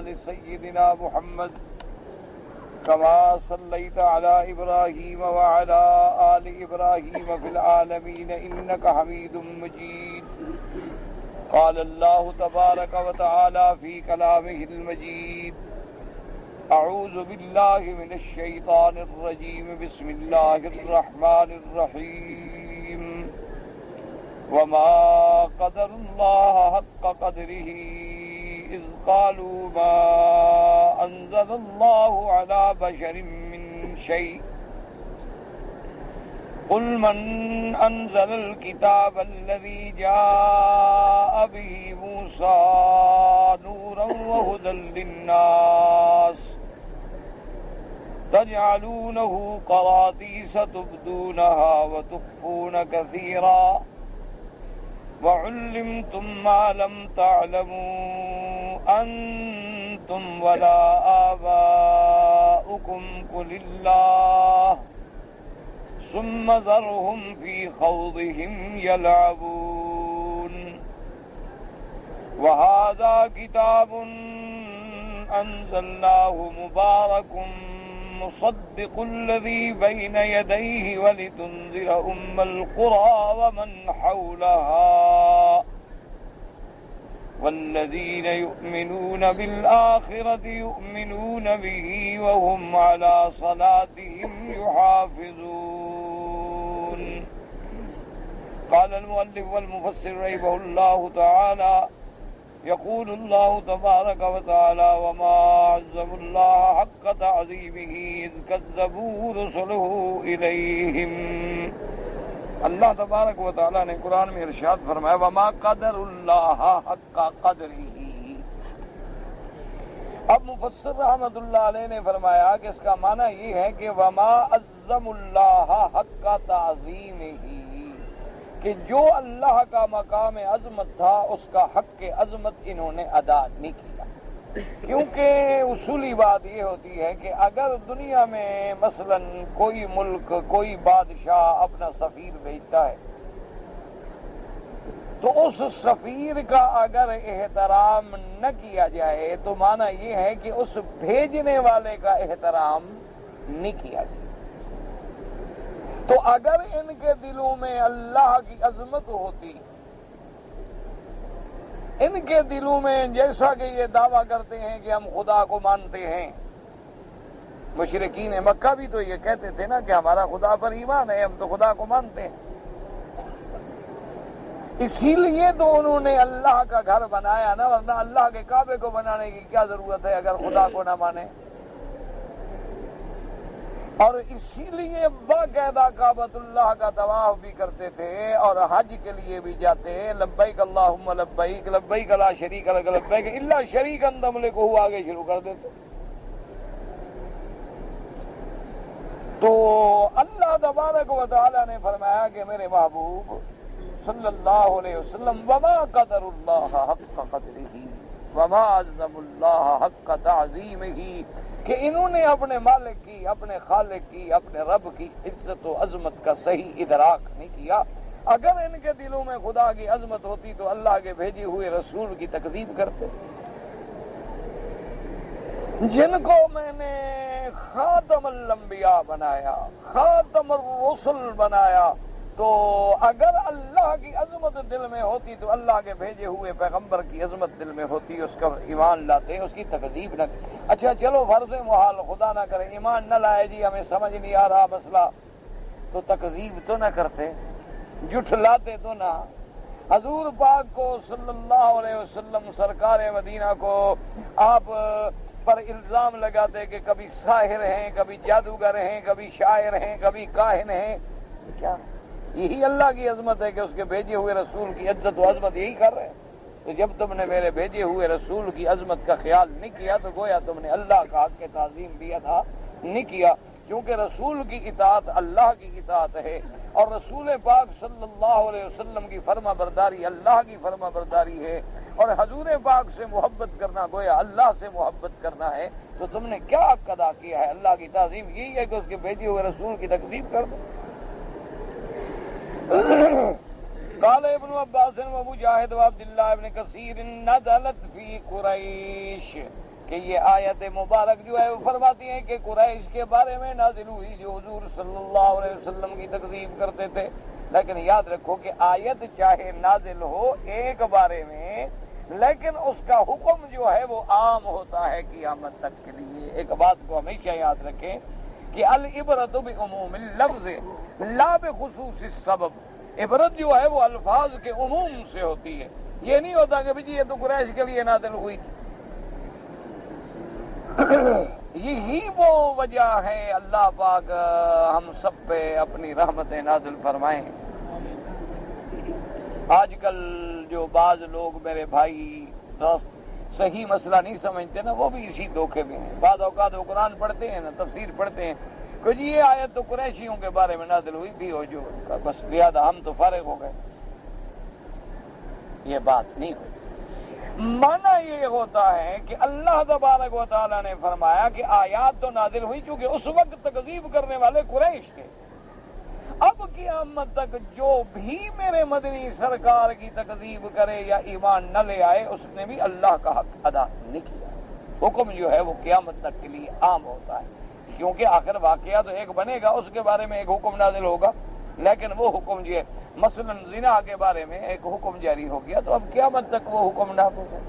آل سيدنا محمد كما صليت على إبراهيم وعلى آل إبراهيم في العالمين إنك حميد مجيد. قال الله تبارك وتعالى في كلامه المجيد: أعوذ بالله من الشيطان الرجيم. بسم الله الرحمن الرحيم. وما قدر الله حق قدره إذ قالوا ما أنزل الله على بشر من شيء قل من أنزل الكتاب الذي جاء به موسى نورا وهدى للناس تجعلونه قراطيس تبدونها وتخفون كثيرا وعلمتم ما لم تعلموا أنتم ولا آباؤكم قل الله ثم ذرهم في خوضهم يلعبون. وهذا كتاب أنزلناه مبارك مصدق الذي بين يديه ولتنذر أم القرى ومن حولها والذين يؤمنون بالآخرة يؤمنون به وهم على صلاتهم يحافظون. قال المؤلف والمفسر رحمه الله تعالى: يقول الله تبارك وتعالى: وما عظموا الله حق تعظيمه إذ كذبوا رسله إليهم. اللہ تبارک و تعالیٰ نے قرآن میں ارشاد فرمایا: وما قدر اللہ حق قدرہ. اب مفسر رحمت اللہ علیہ نے فرمایا کہ اس کا معنی یہ ہے کہ وما عظم اللہ حق تعظیمہ، کہ جو اللہ کا مقام عظمت تھا اس کا حق عظمت انہوں نے ادا نہیں کیا. کیونکہ اصولی بات یہ ہوتی ہے کہ اگر دنیا میں مثلا کوئی ملک کوئی بادشاہ اپنا سفیر بھیجتا ہے تو اس سفیر کا اگر احترام نہ کیا جائے تو معنی یہ ہے کہ اس بھیجنے والے کا احترام نہیں کیا جائے. تو اگر ان کے دلوں میں اللہ کی عظمت ہوتی، ان کے دلوں میں جیسا کہ یہ دعویٰ کرتے ہیں کہ ہم خدا کو مانتے ہیں، مشرکین مکہ بھی تو یہ کہتے تھے نا کہ ہمارا خدا پر ایمان ہے، ہم تو خدا کو مانتے ہیں. اسی لیے تو انہوں نے اللہ کا گھر بنایا نا، ورنہ اللہ کے کعبے کو بنانے کی کیا ضرورت ہے اگر خدا کو نہ مانے. اور اسی لیے باقاعدہ کعبۃ اللہ کا طواف بھی کرتے تھے اور حج کے لیے بھی جاتے، لبیک اللہم لبیک لبیک لا شریک لک لبیک الا شریکا تملکہ آگے شروع کر دیتے. تو اللہ تبارک و تعالی نے فرمایا کہ میرے محبوب صلی اللہ علیہ وسلم وما قدر اللہ حق قدرہ وما عظم اللہ حق تعظیمہ، کہ انہوں نے اپنے مالک کی، اپنے خالق کی، اپنے رب کی عزت و عظمت کا صحیح ادراک نہیں کیا. اگر ان کے دلوں میں خدا کی عظمت ہوتی تو اللہ کے بھیجے ہوئے رسول کی تکذیب کرتے. جن کو میں نے خاتم الانبیاء بنایا، خاتم الرسل بنایا، تو اگر اللہ کی عظمت دل میں ہوتی تو اللہ کے بھیجے ہوئے پیغمبر کی عظمت دل میں ہوتی، اس کا ایمان لاتے، اس کی تکذیب نہ. اچھا چلو فرض محال، خدا نہ کرے ایمان نہ لائے، جی ہمیں سمجھ نہیں آ رہا مسئلہ، تو تکذیب تو نہ کرتے، جھٹلاتے تو نہ. حضور پاک کو صلی اللہ علیہ وسلم سرکار مدینہ کو آپ پر الزام لگاتے کہ کبھی ساحر ہیں، کبھی جادوگر ہیں، کبھی شاعر ہیں، کبھی کاہن ہیں. کیا یہی اللہ کی عظمت ہے کہ اس کے بھیجے ہوئے رسول کی عزت و عظمت یہی کر رہے ہیں؟ تو جب تم نے میرے بھیجے ہوئے رسول کی عظمت کا خیال نہیں کیا تو گویا تم نے اللہ کا حق کے تعظیم بھی ادا نہیں کیا. کیونکہ رسول کی اطاعت اللہ کی اطاعت ہے، اور رسول پاک صلی اللہ علیہ وسلم کی فرما برداری اللہ کی فرما برداری ہے، اور حضور پاک سے محبت کرنا گویا اللہ سے محبت کرنا ہے. تو تم نے کیا حق ادا کیا ہے؟ اللہ کی تعظیم یہی ہے کہ اس کے بھیجے ہوئے رسول کی تکذیب کر دو. قال ابن عباس و مجاہد و عبداللہ ابن کثیر نزلت فی قریش، کہ کہ یہ آیت مبارک جو ہے وہ فرماتی ہیں کہ قریش کے بارے میں نازل ہوئی جو حضور صلی اللہ علیہ وسلم کی تکذیب کرتے تھے، لیکن یاد رکھو کہ آیت چاہے نازل ہو ایک بارے میں، لیکن اس کا حکم جو ہے وہ عام ہوتا ہے قیامت تک کے لیے۔ ایک بات کو ہمیشہ یاد رکھیں کہ العبرۃ بعموم اللفظ لا بخصوص السبب، عبرت جو ہے وہ الفاظ کے عموم سے ہوتی ہے۔ یہ نہیں ہوتا کہ جی یہ تو قریش کے لیے نازل ہوئی تھی۔ یہی وہ وجہ ہے اللہ پاک ہم سب پہ اپنی رحمتیں نازل فرمائیں۔ آج کل جو بعض لوگ میرے بھائی دوست صحیح مسئلہ نہیں سمجھتے نا، وہ بھی اسی دھوکے میں ہیں۔ بعض اوقات وہ قرآن پڑھتے ہیں نا، تفسیر پڑھتے ہیں کہ جی یہ آیت تو قریشیوں کے بارے میں نازل ہوئی تھی اور جو بس لہذا ہم تو فارغ ہو گئے۔ یہ بات نہیں ہوئی۔ معنی یہ ہوتا ہے کہ اللہ تبارک و تعالیٰ نے فرمایا کہ آیات تو نازل ہوئی چونکہ اس وقت تکذیب کرنے والے قریش تھے۔ اب قیامت تک جو بھی میرے مدنی سرکار کی تکذیب کرے یا ایمان نہ لے آئے اس نے بھی اللہ کا حق ادا نہیں کیا۔ حکم جو ہے وہ قیامت تک کے لیے عام ہوتا ہے، کیونکہ آخر واقعہ تو ایک بنے گا، اس کے بارے میں ایک حکم نازل ہوگا، لیکن وہ حکم جو ہے مثلا زنا کے بارے میں ایک حکم جاری ہو گیا تو اب قیامت تک وہ حکم نافذ ہے۔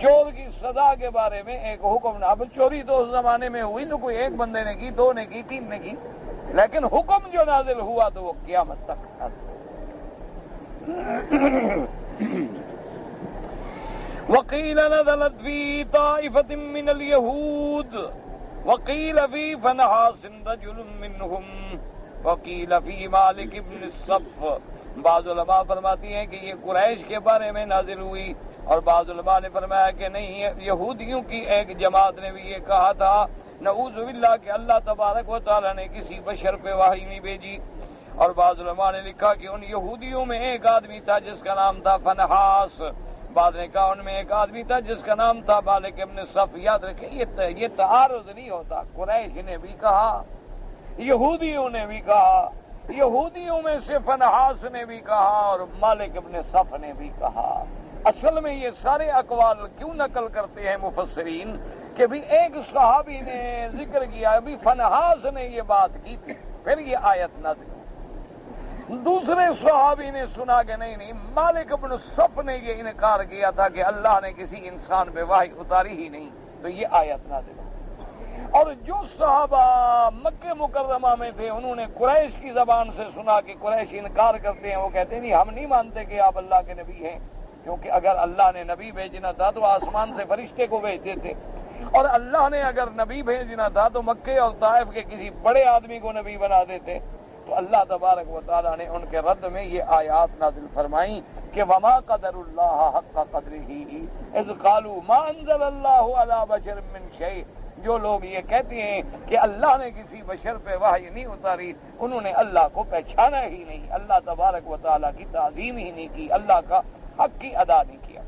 چور کی سزا کے بارے میں ایک حکم اب چوری تو اس زمانے میں ہوئی تو کوئی ایک بندے نے کی، دو نے کی، تین نے کی، لیکن حکم جو نازل ہوا تو وہ قیامت تک نازل۔ وقیل نزلت فی طائفۃ من الیہود وقیل فی فنحاس رجل منہم وقیل فی مالک ابن الصف۔ بعض علماء فرماتی ہیں کہ یہ قریش کے بارے میں نازل ہوئی، اور بعض علماء نے فرمایا کہ نہیں، یہودیوں کی ایک جماعت نے بھی یہ کہا تھا نعوذ باللہ کہ اللہ تبارک و تعالیٰ نے کسی بشر پہ وحی نہیں بھیجی۔ اور بعض علماء نے لکھا کہ ان یہودیوں میں ایک آدمی تھا جس کا نام تھا فنحاس، بعض نے کہا ان میں ایک آدمی تھا جس کا نام تھا مالک ابن صف۔ یاد رکھیں یہ تعارض نہیں ہوتا، قریش نے بھی کہا، یہودیوں نے بھی کہا، یہودیوں میں سے فنحاس نے بھی کہا اور مالک ابن صف نے بھی کہا۔ اصل میں یہ سارے اقوال کیوں نقل کرتے ہیں مفسرین کہ بھی ایک صحابی نے ذکر کیا، ابھی فنحاس نے یہ بات کی تھی، پھر یہ آیت نازل ہوئی۔ دوسرے صحابی نے سنا کہ نہیں مالک ابن صف نے یہ انکار کیا تھا کہ اللہ نے کسی انسان پہ وحی اتاری ہی نہیں، تو یہ آیت نازل ہوئی۔ اور جو صحابہ مکہ مکرمہ میں تھے انہوں نے قریش کی زبان سے سنا کہ قریش انکار کرتے ہیں، وہ کہتے ہیں نہیں ہم نہیں مانتے کہ آپ اللہ کے نبی ہیں، کیونکہ اگر اللہ نے نبی بھیجنا تھا تو آسمان سے فرشتے کو بھیج دیتے، اور اللہ نے اگر نبی بھیجنا تھا تو مکے اور طائف کے کسی بڑے آدمی کو نبی بنا دیتے۔ تو اللہ تبارک و تعالیٰ نے ان کے رد میں یہ آیات نازل فرمائیں کہ وما قدر اللہ حق قدرہ اذ قالوا ما انزل اللہ علی بشر من شیء۔ جو لوگ یہ کہتے ہیں کہ اللہ نے کسی بشر پہ وحی نہیں اتاری، انہوں نے اللہ کو پہچانا ہی نہیں، اللہ تبارک و تعالیٰ کی تعظیم ہی نہیں کی، اللہ کا حق کی ادا نہیں کیا۔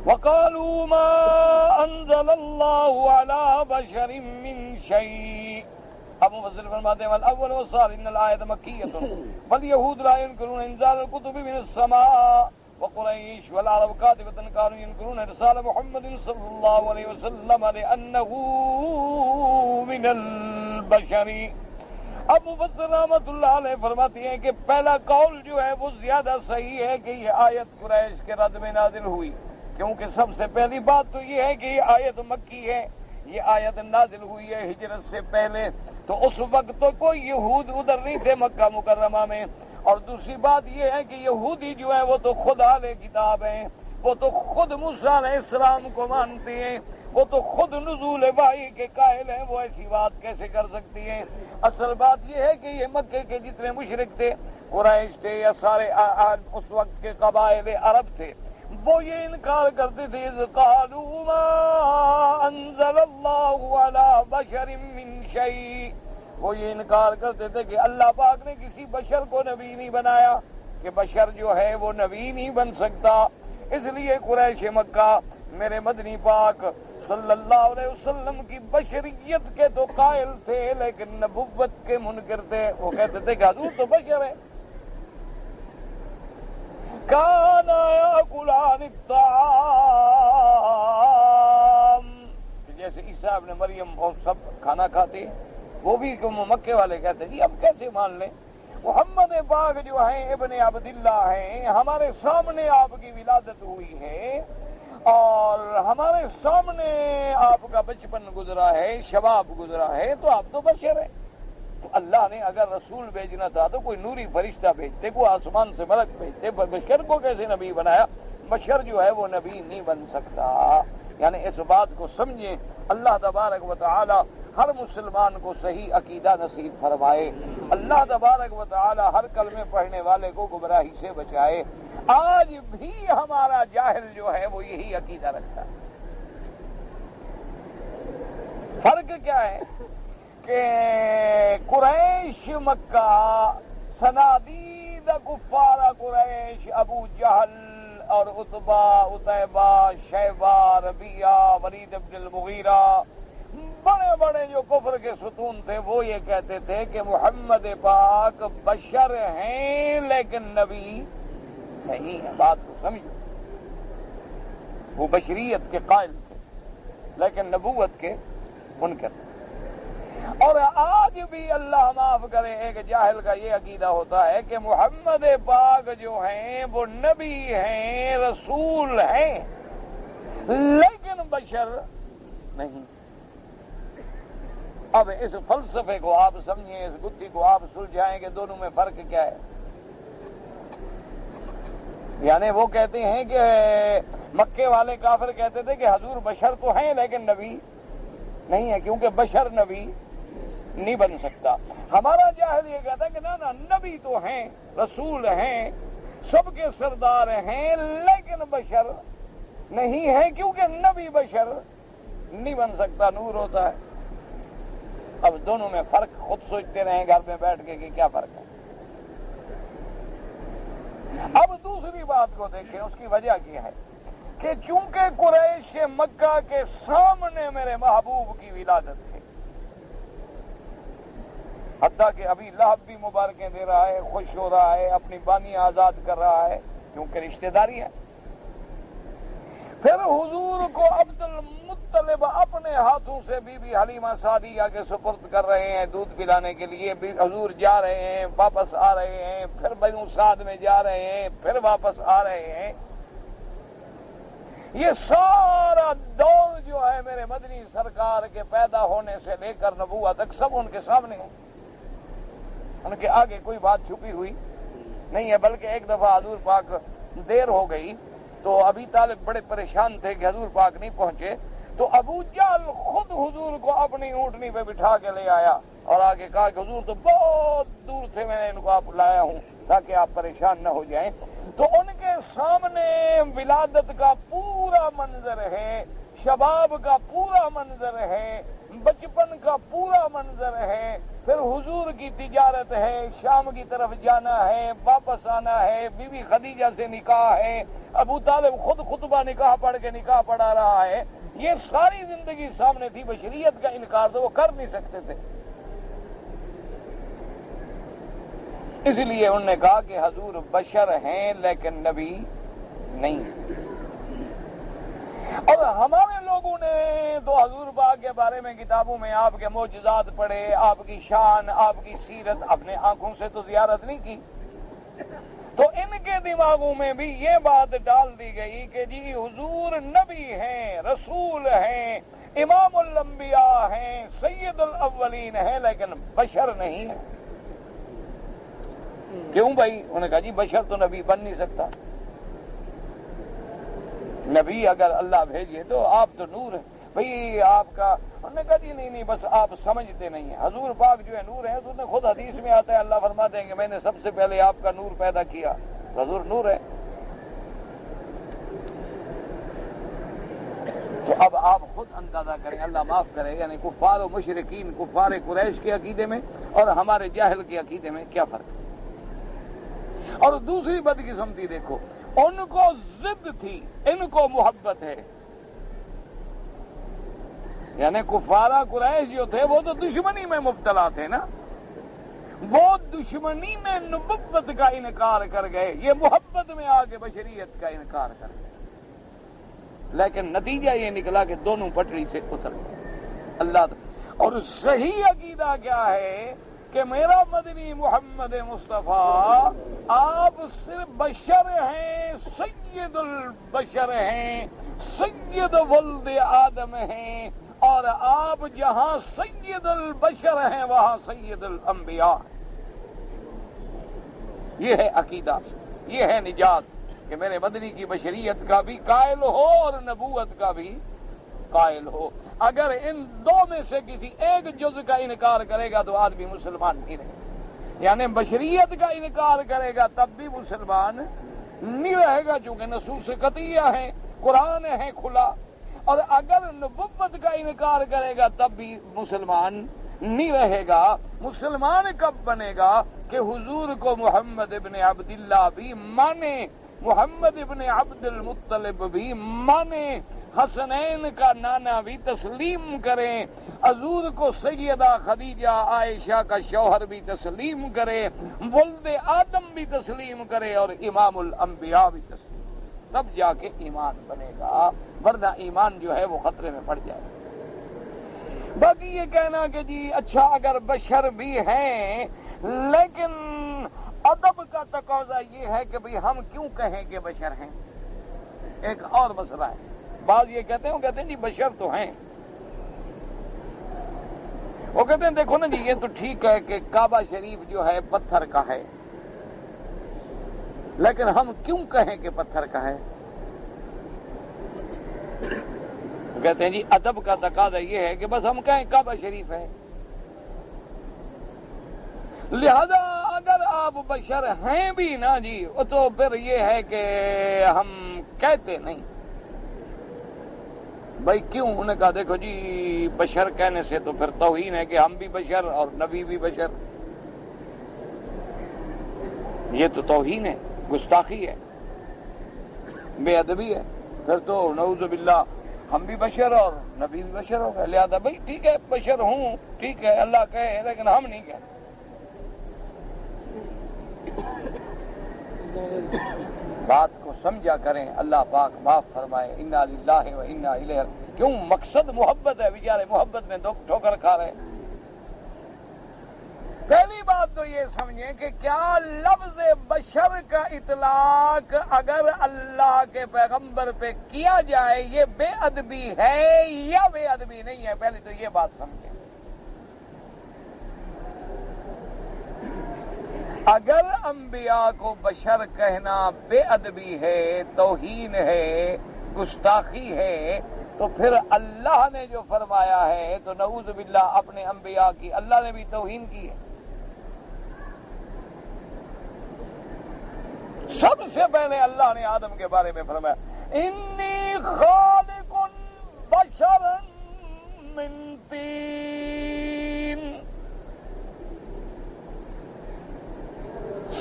وقالوا ما انزل اللہ علی بشر من شیء۔ اب مفسر فرماتے ہیں والاول والثانی ان الآیۃ مکیۃ والیہود لا ینکرون انزال الکتب من السماء وقریش والعرب قاطبۃ كانوا ينكرون ارسال محمد صلی اللہ علیہ وسلم لأنه من البشر۔ اب مفسر رحمۃ اللہ علیہ فرماتے ہیں کہ پہلا قول جو ہے وہ زیادہ صحیح ہے کہ یہ آیت قریش کے رد میں نازل ہوئی، کیونکہ سب سے پہلی بات تو یہ ہے کہ یہ آیت مکی ہے، یہ آیت نازل ہوئی ہے ہجرت سے پہلے، تو اس وقت تو کوئی یہود ادھر نہیں تھے مکہ مکرمہ میں۔ اور دوسری بات یہ ہے کہ یہودی جو ہے وہ تو خود اہل کتاب ہیں، وہ تو خود موسیٰ علیہ السلام کو مانتے ہیں، وہ تو خود نزول وحی کے قائل ہیں، وہ ایسی بات کیسے کر سکتی ہیں؟ اصل بات یہ ہے کہ یہ مکے کے جتنے مشرک تھے، قریش تھے یا سارے اس وقت کے قبائل عرب تھے، وہ یہ انکار کرتے تھے اذ قالوا ما انزل اللہ علی بشر من شیء۔ وہ یہ انکار کرتے تھے کہ اللہ پاک نے کسی بشر کو نبی نہیں بنایا، کہ بشر جو ہے وہ نبی نہیں بن سکتا۔ اس لیے قریش مکہ میرے مدنی پاک صلی اللہ علیہ وسلم کی بشریت کے تو قائل تھے لیکن نبوت کے منکر تھے، وہ کہتے تھے کہ حضور تو بشر ہے۔ کانا یاکلان الطعام جیسے عیسیٰ ابن مریم اور سب کھانا کھاتے ہیں، وہ بھی مکے والے کہتے ہیں جی اب کیسے مان لیں؟ محمد پاک جو ہیں ابن عبداللہ ہیں، ہمارے سامنے آپ کی ولادت ہوئی ہے اور ہمارے سامنے آپ کا بچپن گزرا ہے، شباب گزرا ہے، تو آپ تو بشر ہیں۔ تو اللہ نے اگر رسول بھیجنا تھا تو کوئی نوری فرشتہ بھیجتے، کوئی آسمان سے ملک بھیجتے، بشر کو کیسے نبی بنایا؟ بشر جو ہے وہ نبی نہیں بن سکتا۔ یعنی اس بات کو سمجھیں، اللہ تبارک و تعالی ہر مسلمان کو صحیح عقیدہ نصیب فرمائے، اللہ تبارک و تعالی ہر کلمے پڑھنے والے کو گمراہی سے بچائے۔ آج بھی ہمارا جاہل جو ہے وہ یہی عقیدہ رکھتا ہے۔ فرق کیا ہے کہ قریش مکہ، صنادید کفار قریش، ابو جہل اور عتبہ، عتیبہ، شیبہ، ربیعہ، ولید بن المغیرہ، بڑے بڑے جو کفر کے ستون تھے وہ یہ کہتے تھے کہ محمد پاک بشر ہیں لیکن نبی نہیں ہے۔ بات کو سمجھو، وہ بشریت کے قائل تھے لیکن نبوت کے منکر۔ اور آج بھی اللہ معاف کرے ایک جاہل کا یہ عقیدہ ہوتا ہے کہ محمد پاک جو ہیں وہ نبی ہیں، رسول ہیں لیکن بشر نہیں۔ اب اس فلسفے کو آپ سمجھیں، اس گتھی کو آپ سلجھائیں کہ دونوں میں فرق کیا ہے۔ یعنی وہ کہتے ہیں کہ مکے والے کافر کہتے تھے کہ حضور بشر تو ہیں لیکن نبی نہیں ہے، کیونکہ بشر نبی نہیں بن سکتا۔ ہمارا جاہل یہ کہتا ہے کہ نا نبی تو ہیں، رسول ہیں، سب کے سردار ہیں لیکن بشر نہیں ہے، کیونکہ نبی بشر نہیں بن سکتا، نور ہوتا ہے۔ اب دونوں میں فرق خود سوچتے رہیں گھر میں بیٹھ کے کہ کیا فرق ہے۔ اب دوسری بات کو دیکھیں، اس کی وجہ کیا ہے کہ چونکہ قریش مکہ کے سامنے میرے محبوب کی ولادت ہے، حتیٰ کہ ابھی لہب بھی مبارکیں دے رہا ہے، خوش ہو رہا ہے، اپنی بانی آزاد کر رہا ہے کیونکہ رشتہ داری ہے۔ پھر حضور کو عبد المطلب اپنے ہاتھوں سے بی بی حلیمہ سعدیہ کے سپرد کر رہے ہیں دودھ پلانے کے لیے۔ حضور جا رہے ہیں، واپس آ رہے ہیں، پھر بنو سعد میں جا رہے ہیں، پھر واپس آ رہے ہیں۔ یہ سارا دور جو ہے میرے مدنی سرکار کے پیدا ہونے سے لے کر نبوت تک سب ان کے سامنے ہے، ان کے آگے کوئی بات چھپی ہوئی نہیں ہے۔ بلکہ ایک دفعہ حضور پاک دیر ہو گئی تو ابی طالب بڑے پریشان تھے کہ حضور پاک نہیں پہنچے، تو ابو جہل خود حضور کو اپنی اونٹنی پہ بٹھا کے لے آیا اور آگے کہا کہ حضور تو بہت دور سے میں نے ان کو آپ لایا ہوں تاکہ آپ پریشان نہ ہو جائیں۔ تو ان کے سامنے ولادت کا پورا منظر ہے، شباب کا پورا منظر ہے، بچپن کا پورا منظر ہے، پھر حضور کی تجارت ہے، شام کی طرف جانا ہے، واپس آنا ہے، بی بی خدیجہ سے نکاح ہے، ابو طالب خود خطبہ نکاح پڑھ کے نکاح پڑھا رہا ہے۔ یہ ساری زندگی سامنے تھی، بشریت کا انکار تو وہ کر نہیں سکتے تھے۔ اس لیے انہوں نے کہا کہ حضور بشر ہیں لیکن نبی نہیں۔ اور ہمارے لوگوں نے تو حضور پاک کے بارے میں کتابوں میں آپ کے معجزات پڑھے، آپ کی شان، آپ کی سیرت، اپنے آنکھوں سے تو زیارت نہیں کی، تو ان کے دماغوں میں بھی یہ بات ڈال دی گئی کہ جی حضور نبی ہیں، رسول ہیں، امام الانبیاء ہیں، سید الاولین ہیں لیکن بشر نہیں ہے۔ کیوں بھائی؟ انہوں نے کہا جی بشر تو نبی بن نہیں سکتا، نبی اگر اللہ بھیجے تو آپ تو نور ہیں بھائی آپ کا۔ انہوں نے کہا جی نہیں بس آپ سمجھتے نہیں ہیں، حضور پاک جو ہے نور ہے، تو خود حدیث میں آتا ہے اللہ فرماتے ہیں کہ میں نے سب سے پہلے آپ کا نور پیدا کیا، حضور نور ہے۔ تو اب آپ خود اندازہ کریں، اللہ معاف کرے، یعنی کفار و مشرکین، کفار قریش کے عقیدے میں اور ہمارے جاہل کے عقیدے میں کیا فرق ہے۔ اور دوسری بدقسمتی دیکھو، ان کو ضد تھی، ان کو محبت ہے۔ یعنی کفارہ قریش جو تھے وہ تو دشمنی میں مبتلا تھے نا، وہ دشمنی میں نبوت کا انکار کر گئے، یہ محبت میں آ کے بشریت کا انکار کر گئے، لیکن نتیجہ یہ نکلا کہ دونوں پٹری سے اتر گئے۔ اللہ اور صحیح عقیدہ کیا ہے کہ میرا مدنی محمد مصطفیٰ آپ صرف بشر ہیں، سید البشر ہیں، سید ولد آدم ہیں، اور آپ جہاں سید البشر ہیں وہاں سید الانبیاء ہیں۔ یہ ہے عقیدہ، یہ ہے نجات کہ میرے مدنی کی بشریت کا بھی قائل ہو اور نبوت کا بھی قائل ہو۔ اگر ان دو میں سے کسی ایک جز کا انکار کرے گا تو آدمی مسلمان نہیں رہے گا، یعنی بشریت کا انکار کرے گا تب بھی مسلمان نہیں رہے گا، چونکہ نصوص قطعیہ ہیں، قرآن ہے کھلا، اور اگر نبوت کا انکار کرے گا تب بھی مسلمان نہیں رہے گا۔ مسلمان کب بنے گا کہ حضور کو محمد ابن عبداللہ بھی مانے، محمد ابن عبد المطلب بھی مانے، حسنین کا نانا بھی تسلیم کریں، حضور کو سیدہ خدیجہ عائشہ کا شوہر بھی تسلیم کرے، ولد آدم بھی تسلیم کرے، اور امام الانبیاء بھی تسلیم، تب جا کے ایمان بنے گا، ورنہ ایمان جو ہے وہ خطرے میں پڑ جائے گا۔ باقی یہ کہنا کہ جی اچھا اگر بشر بھی ہیں لیکن ادب کا تقاضا یہ ہے کہ بھئی ہم کیوں کہیں کہ بشر ہیں، ایک اور مسئلہ ہے۔ بعض یہ کہتے ہیں جی بشر تو ہیں، وہ کہتے ہیں دیکھو نا جی یہ تو ٹھیک ہے کہ کعبہ شریف جو ہے پتھر کا ہے، لیکن ہم کیوں کہیں کہ پتھر کا ہے؟ کہتے ہیں جی ادب کا تقاضا یہ ہے کہ بس ہم کہیں کعبہ شریف ہے، لہذا اگر آپ بشر ہیں بھی نا جی تو پھر یہ ہے کہ ہم کہتے نہیں۔ بھائی کیوں؟ انہوں نے کہا دیکھو جی بشر کہنے سے تو پھر توہین ہے کہ ہم بھی بشر اور نبی بھی بشر، یہ تو توہین ہے، گستاخی ہے، بے ادبی ہے، پھر تو نعوذ باللہ ہم بھی بشر اور نبی بھی بشر ہو گئے، لہذا بھائی ٹھیک ہے بشر ہوں، ٹھیک ہے اللہ کہے لیکن ہم نہیں کہتے۔ بات کو سمجھا کریں، اللہ پاک معاف فرمائے، انا للہ و انا الیہ۔ کیوں؟ مقصد محبت ہے، بیچارے محبت میں ٹھوکر کھا رہے۔ پہلی بات تو یہ سمجھیں کہ کیا لفظ بشر کا اطلاق اگر اللہ کے پیغمبر پہ کیا جائے یہ بے ادبی ہے یا بے ادبی نہیں ہے؟ پہلے تو یہ بات سمجھیں۔ اگر انبیاء کو بشر کہنا بے ادبی ہے، توہین ہے، گستاخی ہے، تو پھر اللہ نے جو فرمایا ہے تو نعوذ باللہ اپنے انبیاء کی اللہ نے بھی توہین کی ہے۔ سب سے پہلے اللہ نے آدم کے بارے میں فرمایا انی خالق بشرا من طین،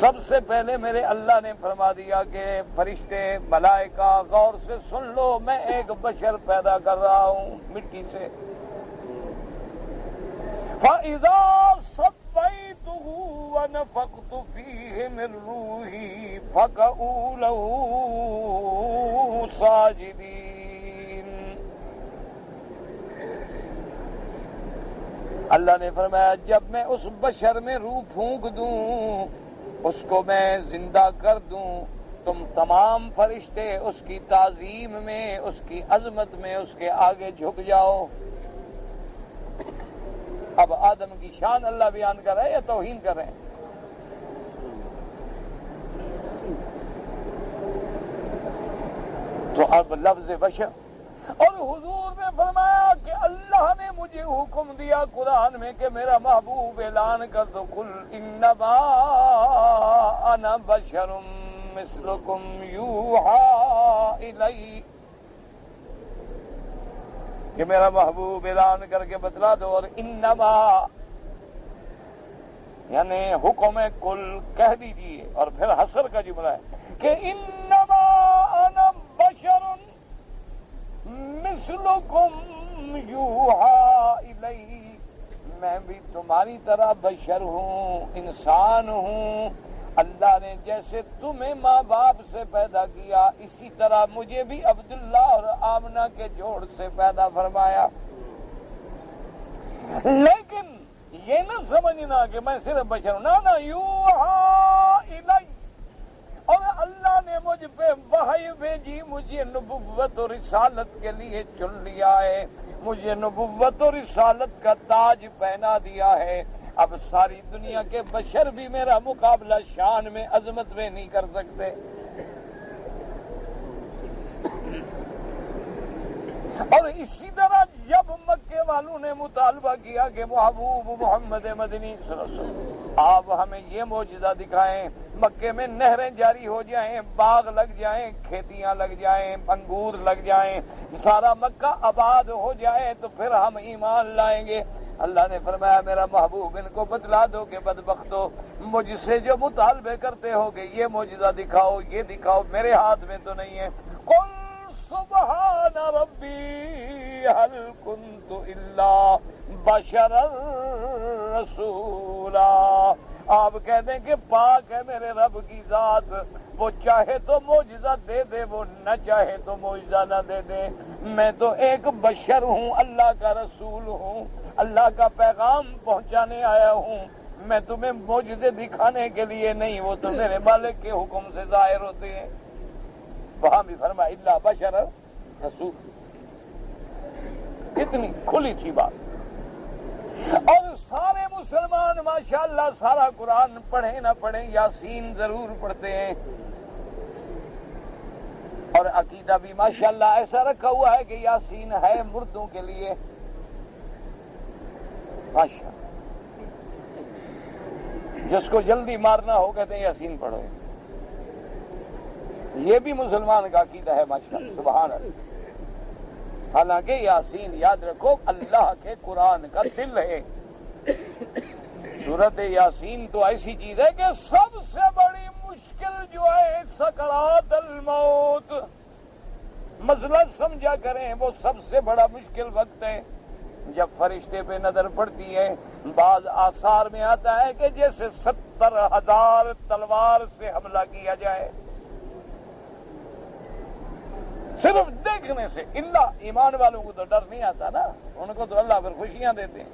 سب سے پہلے میرے اللہ نے فرما دیا کہ فرشتے ملائکہ غور سے سن لو، میں ایک بشر پیدا کر رہا ہوں مٹی سے۔ فَإِذَا صَفَّيْتُهُ وَنَفَخْتُ فِيهِ مِن رُّوحِي فَقَعُوا لَهُ سَاجِدِينَ۔ اللہ نے فرمایا جب میں اس بشر میں روح پھونک دوں، اس کو میں زندہ کر دوں، تم تمام فرشتے اس کی تعظیم میں، اس کی عظمت میں اس کے آگے جھک جاؤ۔ اب آدم کی شان اللہ بیان کر رہے ہیں یا توہین کر رہے ہیں؟ تو اب لفظ بشر، اور حضور نے فرمایا کہ اللہ نے مجھے حکم دیا قرآن میں کہ میرا محبوب اعلان کر دو قل انما انا بشر مثلکم یوحی الی، کہ میرا محبوب اعلان کر کے بتلا دو، اور انما یعنی حکم کل کہہ دیجیے، اور پھر حسر کا جملہ ہے کہ انما انا بشر مثلکم یوحی الی، میں بھی تمہاری طرح بشر ہوں، انسان ہوں، اللہ نے جیسے تمہیں ماں باپ سے پیدا کیا اسی طرح مجھے بھی عبداللہ اور آمنہ کے جوڑ سے پیدا فرمایا۔ لیکن یہ نہ سمجھنا کہ میں صرف بشر ہوں، نہ یوحا الی، اور اللہ نے مجھ پہ وحی بھیجی، مجھے نبوت اور رسالت کے لیے چن لیا ہے، مجھے نبوت اور رسالت کا تاج پہنا دیا ہے۔ اب ساری دنیا کے بشر بھی میرا مقابلہ شان میں، عظمت میں نہیں کر سکتے۔ اور اسی طرح جب مکے والوں نے مطالبہ کیا کہ محبوب محمد مدنی صلی اللہ علیہ وسلم آپ ہمیں یہ معجزہ دکھائیں، مکے میں نہریں جاری ہو جائیں، باغ لگ جائیں، کھیتیاں لگ جائیں، انگور لگ جائیں، سارا مکہ آباد ہو جائے تو پھر ہم ایمان لائیں گے۔ اللہ نے فرمایا میرا محبوب ان کو بتلا دو کہ بدبختو، مجھ سے جو مطالبے کرتے ہو کہ یہ معجزہ دکھاؤ، یہ دکھاؤ، میرے ہاتھ میں تو نہیں ہے۔ قل سبحان ربی هل كنت الا بشرا رسولا، آپ کہتے ہیں کہ پاک ہے میرے رب کی ذات، وہ چاہے تو معجزہ دے دے، وہ نہ چاہے تو معجزہ نہ دے دے، میں تو ایک بشر ہوں، اللہ کا رسول ہوں، اللہ کا پیغام پہنچانے آیا ہوں، میں تمہیں معجزے دکھانے کے لیے نہیں، وہ تو میرے مالک کے حکم سے ظاہر ہوتے ہیں۔ وہاں بھی فرمایا اللہ بشر رسول، کتنی کھلی سی بات۔ اور سارے مسلمان ماشاءاللہ سارا قرآن پڑھیں نہ پڑھیں، یاسین ضرور پڑھتے ہیں، اور عقیدہ بھی ماشاءاللہ ایسا رکھا ہوا ہے کہ یاسین ہے مردوں کے لیے، ماشاءاللہ جس کو جلدی مارنا ہو کہتے ہیں یاسین پڑھو، یہ بھی مسلمان کا عقیدہ ہے ماشاءاللہ، سبحان اللہ۔ حالانکہ یاسین یاد رکھو اللہ کے قرآن کا دل ہے، سورت یاسین تو ایسی چیز ہے کہ سب سے بڑی مشکل جو ہے سکرات الموت، مسئلہ سمجھا کریں، وہ سب سے بڑا مشکل وقت ہے جب فرشتے پہ نظر پڑتی ہے۔ بعض آثار میں آتا ہے کہ جیسے 70,000 تلوار سے حملہ کیا جائے، صرف دیکھنے سے۔ اللہ ایمان والوں کو تو ڈر نہیں آتا نا، ان کو تو اللہ پھر خوشیاں دیتے ہیں۔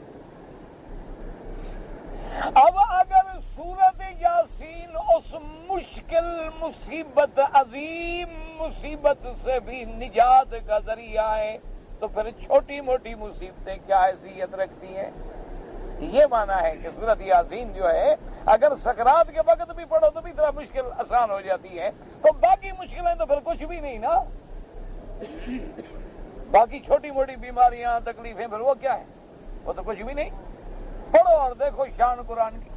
اب اگر سورت یاسین اس مشکل مصیبت، عظیم مصیبت سے بھی نجات کا ذریعہ ہے تو پھر چھوٹی موٹی مصیبتیں کیا حیثیت رکھتی ہیں؟ یہ مانا ہے کہ سورت یاسین جو ہے اگر سکرات کے وقت بھی پڑھو تو بھی اتنا مشکل آسان ہو جاتی ہے، تو باقی مشکلیں تو پھر کچھ بھی نہیں نا، باقی چھوٹی موٹی بیماریاں تکلیفیں پھر وہ کیا ہے، وہ تو کچھ بھی نہیں۔ پڑھو اور دیکھو شان قرآن کی،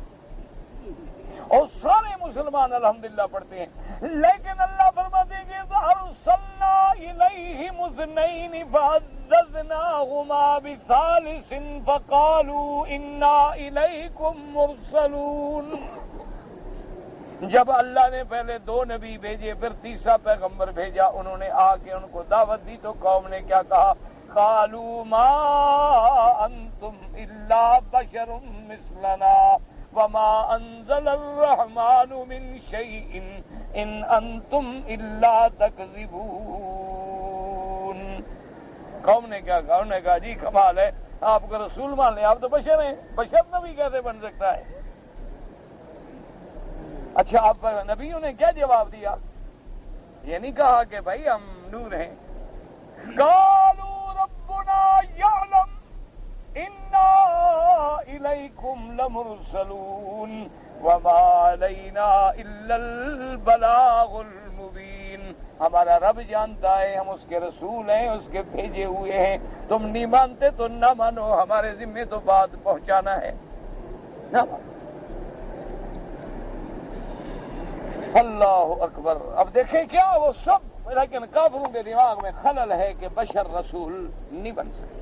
اور سارے مسلمان الحمدللہ پڑھتے ہیں، لیکن اللہ فرماتے ہیں کہ ارسلنا الیہم اثنین فعززناہما بثالث فقالوا انا الیکم مرسلون۔ جب اللہ نے پہلے 2 نبی بھیجے، پھر تیسرا پیغمبر بھیجا، انہوں نے آ کے ان کو دعوت دی تو قوم نے کیا کہا؟ قالوا ما انتم الا بشر مثلنا وما انزل الرحمن من شيء ان انتم الا تكذبون۔ قوم نے کیا کہا؟ انہوں نے کہا جی کمال ہے، آپ کو رسول مان لیں، آپ تو بشر ہیں، بشر نبی کیسے بن سکتا ہے؟ اچھا آپ نبیوں نے کیا جواب دیا؟ یہ نہیں کہا کہ بھائی ہم نور ہیں، قالوا ربنا يعلم انا الیکم لمرسلون وما علینا الا البلاغ المبین۔ ہمارا رب جانتا ہے ہم اس کے رسول ہیں، اس کے بھیجے ہوئے ہیں، تم نہیں مانتے تو نہ مانو، ہمارے ذمے تو بات پہنچانا ہے نہ مانو۔ اللہ اکبر۔ اب دیکھیں کیا وہ سب، لیکن کافروں کے دماغ میں خلل ہے کہ بشر رسول نہیں بن سکتے۔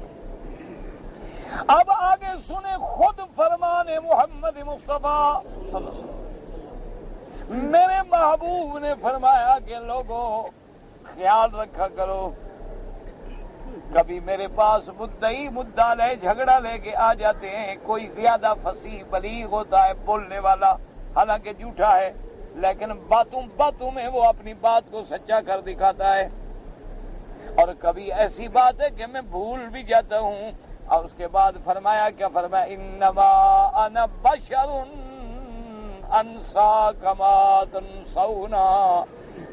اب آگے سنیں خود فرمان محمد مصطفیٰ صلی اللہ علیہ وسلم۔ میرے محبوب نے فرمایا کہ لوگوں خیال رکھا کرو، کبھی میرے پاس مدعی مدعا لے جھگڑا لے کے آ جاتے ہیں، کوئی زیادہ فصیح بلیغ ہوتا ہے بولنے والا، حالانکہ جھوٹا ہے، لیکن باتوں میں وہ اپنی بات کو سچا کر دکھاتا ہے، اور کبھی ایسی بات ہے کہ میں بھول بھی جاتا ہوں اور اس کے بعد فرمایا کیا فرمایا؟ انما انا بشر انسا کما تنسونا،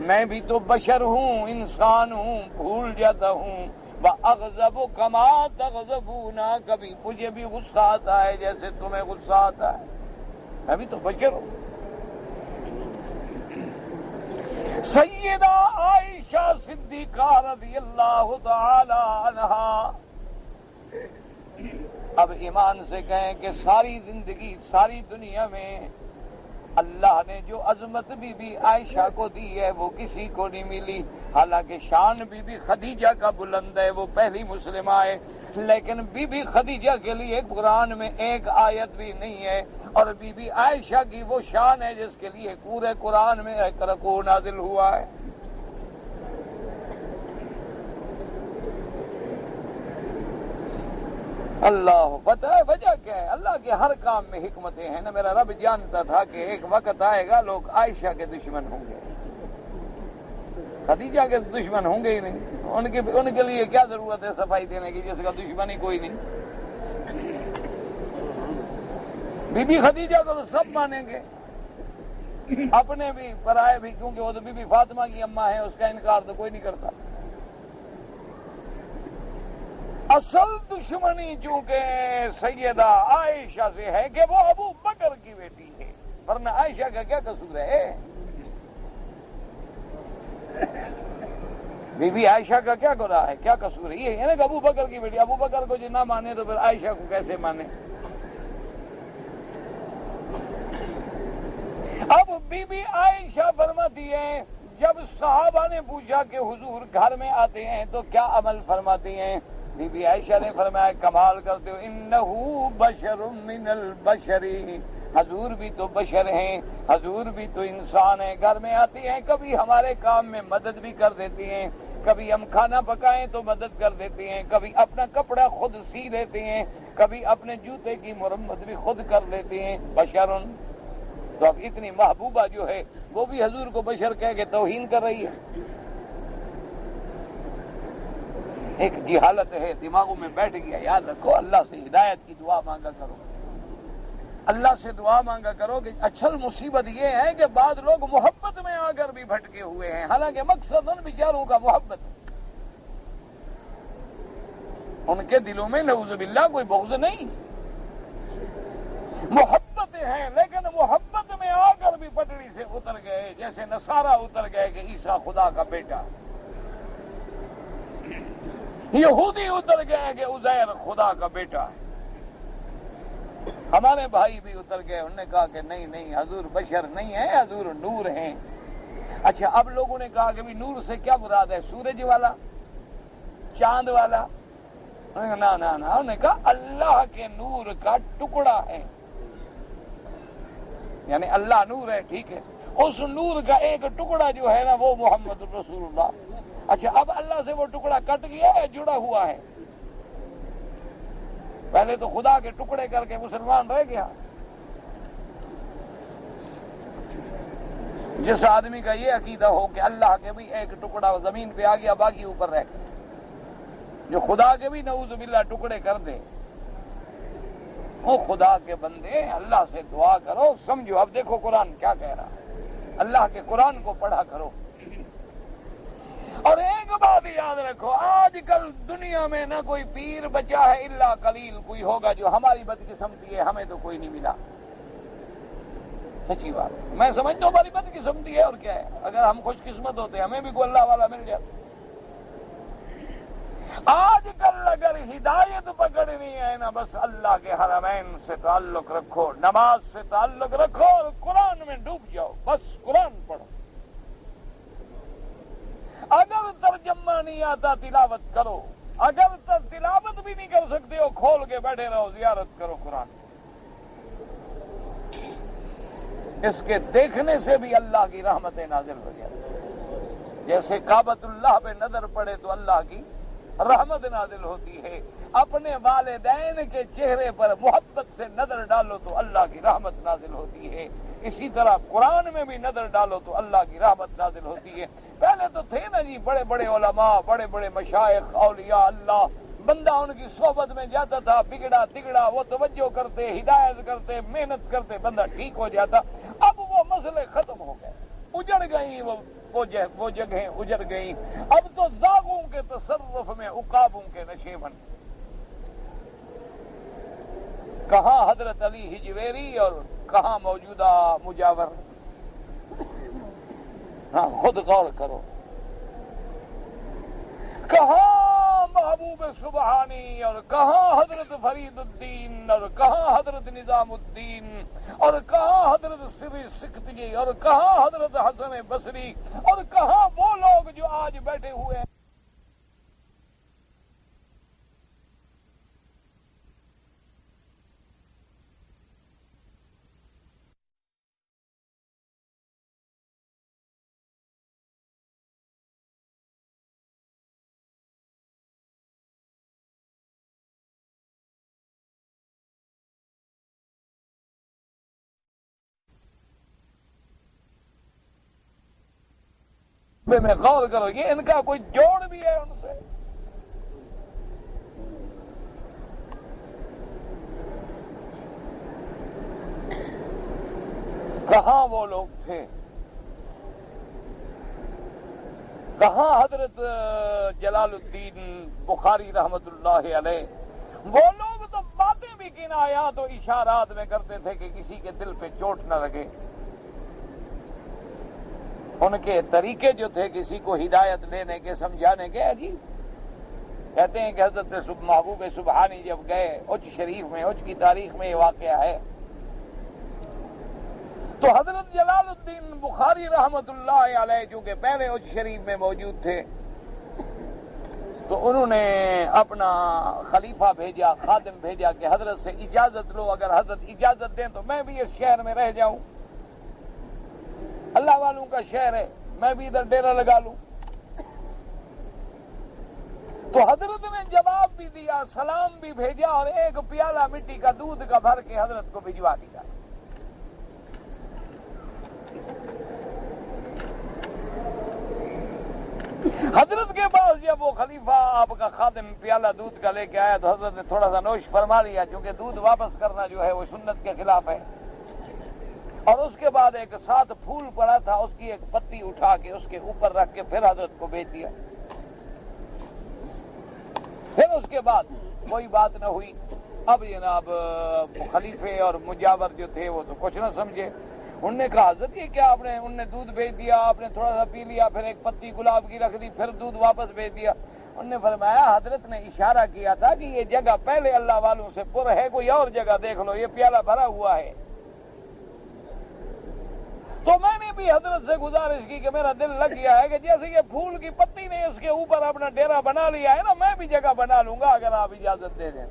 میں بھی تو بشر ہوں، انسان ہوں، بھول جاتا ہوں، وَأَغْضَبُ كَمَا تَغْضَبُونَ، کبھی مجھے بھی غصہ آتا ہے جیسے تمہیں غصہ آتا ہے، میں بھی تو بشر ہوں۔ سیدہ عائشہ صدیقہ رضی اللہ تعالی عنہا، اب ایمان سے کہیں کہ ساری زندگی ساری دنیا میں اللہ نے جو عظمت بی بی عائشہ کو دی ہے وہ کسی کو نہیں ملی، حالانکہ شان بی بی خدیجہ کا بلند ہے، وہ پہلی مسلمہ ہے، لیکن بی بی خدیجہ کے لیے قرآن میں ایک آیت بھی نہیں ہے، اور بی بی عائشہ کی وہ شان ہے جس کے لیے پورے قرآن میں ایک رکوع نازل ہوا ہے۔ اللہ پتہ ہے وجہ کیا ہے؟ اللہ کے ہر کام میں حکمتیں ہیں نا۔ میرا رب جانتا تھا کہ ایک وقت آئے گا لوگ عائشہ کے دشمن ہوں گے، خدیجہ کے دشمن ہوں گے ہی نہیں، ان کے لیے کیا ضرورت ہے صفائی دینے کی جس کا دشمن ہی کوئی نہیں۔ بی بی خدیجہ کو تو سب مانیں گے، اپنے بھی پرائے بھی، کیونکہ وہ تو بی بی فاطمہ کی اماں ہے، اس کا انکار تو کوئی نہیں کرتا۔ اصل دشمنی چونکہ سیدہ عائشہ سے ہے کہ وہ ابو بکر کی بیٹی ہے، ورنہ عائشہ کا کیا قصور ہے؟ بی بی عائشہ کا کیا گناہ ہے، کیا قصور ہے؟ یہ ہے نا کہ ابو بکر کی بیٹی، ابو بکر کو جو نہ مانے تو پھر عائشہ کو کیسے مانے؟ اب بی بی عائشہ فرماتی ہے جب صحابہ نے پوچھا کہ حضور گھر میں آتے ہیں تو کیا عمل فرماتی ہیں، بی بی عائشہ نے فرمایا کمال کرتے ہو، انہو بشر من البشری، حضور بھی تو بشر ہیں، حضور بھی تو انسان ہیں، گھر میں آتی ہیں کبھی ہمارے کام میں مدد بھی کر دیتی ہیں، کبھی ہم کھانا پکائیں تو مدد کر دیتی ہیں، کبھی اپنا کپڑا خود سی دیتی ہیں، کبھی اپنے جوتے کی مرمت بھی خود کر لیتی ہیں، بشرن۔ تو اب اتنی محبوبہ جو ہے وہ بھی حضور کو بشر کہہ کے توہین کر رہی ہے۔ ایک جہالت ہے دماغوں میں بیٹھ گیا، یاد رکھو اللہ سے ہدایت کی دعا مانگا کرو، اللہ سے دعا مانگا کرو کہ اصل مصیبت یہ ہے کہ بعض لوگ محبت میں آ کر بھی بھٹکے ہوئے ہیں، حالانکہ مقصد ان بیچاروں کا محبت ہے، ان کے دلوں میں نعوذ باللہ کوئی بغض نہیں، محبتیں ہیں، لیکن محبت میں آ کر بھی پٹڑی سے اتر گئے، جیسے نصارہ اتر گئے کہ عیسیٰ خدا کا بیٹا، یہودی اتر گئے کہ عزیر خدا کا بیٹا ہے، ہمارے بھائی بھی اتر گئے، انہوں نے کہا کہ نہیں نہیں حضور بشر نہیں ہے، حضور نور ہیں۔ اچھا اب لوگوں نے کہا کہ بھی نور سے کیا مراد ہے، سورج والا، چاند والا؟ نہ انہوں نے کہا اللہ کے نور کا ٹکڑا ہے، یعنی اللہ نور ہے، ٹھیک ہے، اس نور کا ایک ٹکڑا جو ہے نا وہ محمد رسول اللہ۔ اچھا اب اللہ سے وہ ٹکڑا کٹ گیا ہے، جڑا ہوا ہے؟ پہلے تو خدا کے ٹکڑے کر کے مسلمان رہ گیا۔ جس آدمی کا یہ عقیدہ ہو کہ اللہ کے بھی ایک ٹکڑا زمین پہ آ گیا باقی اوپر رہ گیا، جو خدا کے بھی نعوذ باللہ ٹکڑے کر دے، وہ خدا کے بندے اللہ سے دعا کرو، سمجھو۔ اب دیکھو قرآن کیا کہہ رہا ہے، اللہ کے قرآن کو پڑھا کرو۔ اور ایک بات یاد رکھو، آج کل دنیا میں نہ کوئی پیر بچا ہے الا قلیل، کوئی ہوگا جو ہماری بدقسمتی ہے ہمیں تو کوئی نہیں ملا، سچی بات ہے، میں سمجھتا ہوں ہماری بدقسمتی ہے، اور کیا ہے، اگر ہم خوش قسمت ہوتے ہمیں بھی کوئی اللہ والا مل جاتا۔ آج کل اگر ہدایت پکڑنی ہے نا بس اللہ کے حرمین سے تعلق رکھو، نماز سے تعلق رکھو اور قرآن میں ڈوب جاؤ، بس قرآن پڑھو، اگر ترجمہ نہیں آتا تلاوت کرو، اگر تلاوت بھی نہیں کر سکتے ہو کھول کے بیٹھے رہو، زیارت کرو قرآن، اس کے دیکھنے سے بھی اللہ کی رحمتیں نازل ہو جاتی، جیسے کعبۃ اللہ پہ نظر پڑے تو اللہ کی رحمت نازل ہوتی ہے، اپنے والدین کے چہرے پر محبت سے نظر ڈالو تو اللہ کی رحمت نازل ہوتی ہے، اسی طرح قرآن میں بھی نظر ڈالو تو اللہ کی رحمت نازل ہوتی ہے۔ پہلے تو تھے نا جی بڑے بڑے علماء، بڑے بڑے مشائخ، اولیاء اللہ، بندہ ان کی صحبت میں جاتا تھا، بگڑا تگڑا وہ توجہ کرتے، ہدایت کرتے، محنت کرتے، بندہ ٹھیک ہو جاتا۔ اب وہ مسئلے ختم ہو گئے، اجڑ گئی وہ جگہیں اجڑ گئی۔ اب تو زاغوں کے تصرف میں عقابوں کے نشیمن۔ کہاں حضرت علی ہجویری اور کہاں موجودہ مجاور؟ ہاں خود غور کرو، کہاں محبوب سبحانی اور کہاں حضرت فرید الدین اور کہاں حضرت نظام الدین اور کہاں حضرت سری سکتگی اور کہاں حضرت حسن بصری اور کہاں وہ لوگ جو آج بیٹھے ہوئے ہیں۔ میں غور کرو، یہ ان کا کوئی جوڑ بھی ہے ان سے؟ کہاں وہ لوگ تھے؟ کہاں حضرت جلال الدین بخاری رحمت اللہ علیہ؟ وہ لوگ تو باتیں بھی کنایات و اشارات میں کرتے تھے کہ کسی کے دل پہ چوٹ نہ لگے۔ ان کے طریقے جو تھے کسی کو ہدایت لینے کے، سمجھانے کے، عجیب۔ کہتے ہیں کہ حضرت محبوب سبحانی جب گئے اچ شریف میں، اچ کی تاریخ میں یہ واقعہ ہے، تو حضرت جلال الدین بخاری رحمت اللہ علیہ چونکہ پہلے اچ شریف میں موجود تھے، تو انہوں نے اپنا خلیفہ بھیجا، خادم بھیجا کہ حضرت سے اجازت لو، اگر حضرت اجازت دیں تو میں بھی اس شہر میں رہ جاؤں، اللہ والوں کا شہر ہے، میں بھی ادھر ڈیرا لگا لوں۔ تو حضرت نے جواب بھی دیا، سلام بھی بھیجا اور ایک پیالہ مٹی کا دودھ کا بھر کے حضرت کو بھجوا دیا۔ حضرت کے پاس جب وہ خلیفہ آپ کا خادم پیالہ دودھ کا لے کے آیا تو حضرت نے تھوڑا سا نوش فرما لیا، چونکہ دودھ واپس کرنا جو ہے وہ سنت کے خلاف ہے، اور اس کے بعد ایک ساتھ پھول پڑا تھا، اس کی ایک پتی اٹھا کے اس کے اوپر رکھ کے پھر حضرت کو بھیج دیا۔ پھر اس کے بعد کوئی بات نہ ہوئی۔ اب جناب خلیفے اور مجاور جو تھے وہ تو کچھ نہ سمجھے، انہوں نے کہا حضرت یہ کیا آپ نے، انہوں نے دودھ بھیج دیا، آپ نے تھوڑا سا پی لیا، پھر ایک پتی گلاب کی رکھ دی، پھر دودھ واپس بھیج دیا۔ انہوں نے فرمایا حضرت نے اشارہ کیا تھا کہ یہ جگہ پہلے اللہ والوں سے پر ہے، کوئی اور جگہ دیکھ لو، یہ پیالہ بھرا ہوا ہے۔ تو میں نے بھی حضرت سے گزارش کی کہ میرا دل لگ گیا ہے کہ جیسے یہ پھول کی پتی نے اس کے اوپر اپنا ڈیرا بنا لیا ہے نا، میں بھی جگہ بنا لوں گا اگر آپ اجازت دے دیں۔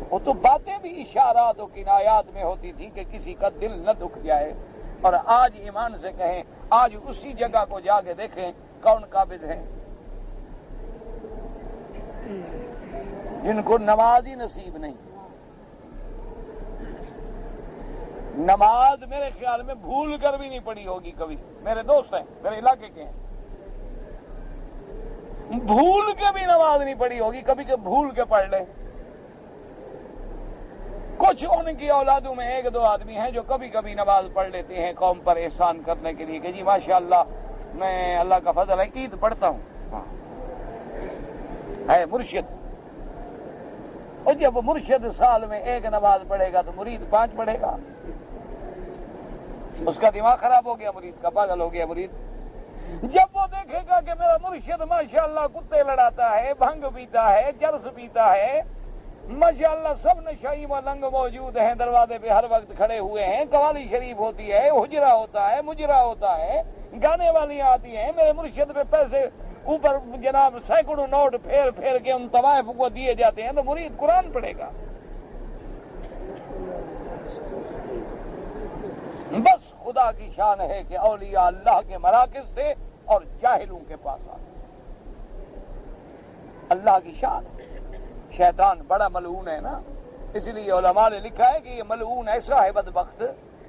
وہ تو باتیں بھی اشارات و کنایات میں ہوتی تھی کہ کسی کا دل نہ دکھ جائے۔ اور آج ایمان سے کہیں، آج اسی جگہ کو جا کے دیکھیں کون قابض ہیں، جن کو نماز ہی نصیب نہیں۔ نماز میرے خیال میں بھول کر بھی نہیں پڑی ہوگی کبھی، میرے دوست ہیں، میرے علاقے کے ہیں، بھول کے بھی نماز نہیں پڑی ہوگی کبھی کہ بھول کے پڑھ لیں۔ کچھ ان کی اولادوں میں ایک دو آدمی ہیں جو کبھی کبھی نماز پڑھ لیتے ہیں قوم پر احسان کرنے کے لیے کہ جی ماشاءاللہ میں اللہ کا فضل ہے عید پڑھتا ہوں، ہے مرشد۔ اور جب مرشد سال میں ایک نماز پڑھے گا تو مرید 5 پڑھے گا، اس کا دماغ خراب ہو گیا، مرید کا پاگل ہو گیا مرید۔ جب وہ دیکھے گا کہ میرا مرشد ماشاءاللہ کتے لڑاتا ہے، بھنگ پیتا ہے، چرس پیتا ہے، ماشاءاللہ سب نشئی ملنگ موجود ہیں، دروازے پہ ہر وقت کھڑے ہوئے ہیں، قوالی شریف ہوتی ہے، حجرہ ہوتا ہے، مجرہ ہوتا ہے، گانے والیاں آتی ہیں، میرے مرشد پہ پیسے اوپر جناب سینکڑوں نوٹ پھیر پھیر کے ان طوائف کو دیے جاتے ہیں، تو مرید قرآن پڑھے گا۔ بس خدا کی شان ہے کہ اولیاء اللہ کے مراکز سے اور جاہلوں کے پاس آتے، اللہ کی شان ہے۔ شیطان بڑا ملعون ہے نا، اس لیے علماء نے لکھا ہے کہ یہ ملعون ایسا ہے بدبخت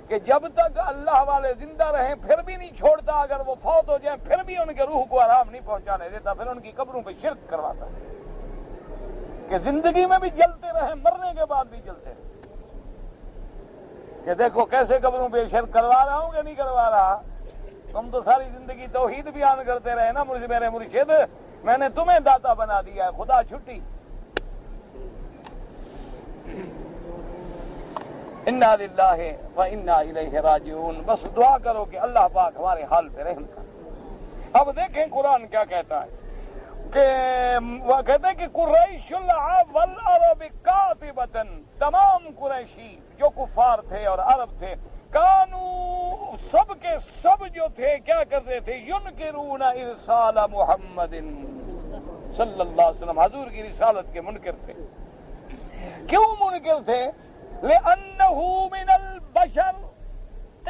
کہ جب تک اللہ والے زندہ رہیں پھر بھی نہیں چھوڑتا، اگر وہ فوت ہو جائیں پھر بھی ان کے روح کو آرام نہیں پہنچانے دیتا، پھر ان کی قبروں پہ شرک کرواتا ہے کہ زندگی میں بھی جلتے رہیں، مرنے کے بعد بھی جلتے رہیں، کہ دیکھو کیسے قبروں پہ شرک کروا رہا ہوں کہ نہیں کروا رہا۔ تم تو ساری زندگی توحید بیان کرتے رہے نا میرے مرشد، میں نے تمہیں داتا بنا دیا ہے، خدا چھٹی۔ انا للہ و انا الیہ راجعون۔ بس دعا کرو کہ اللہ پاک ہمارے حال پہ رحم کرے۔ اب دیکھیں قرآن کیا کہتا ہے کہ وہ کہتے ہیں کہ قریش العرب والعرب قاطبۃ، تمام قریشی جو کفار تھے اور عرب تھے، کانو سب کے سب جو تھے کیا کرتے تھے، ینکرون ارسال محمد صلی اللہ علیہ وسلم، حضور کی رسالت کے منکر تھے۔ کیوں منکر تھے؟ لأنه من البشر،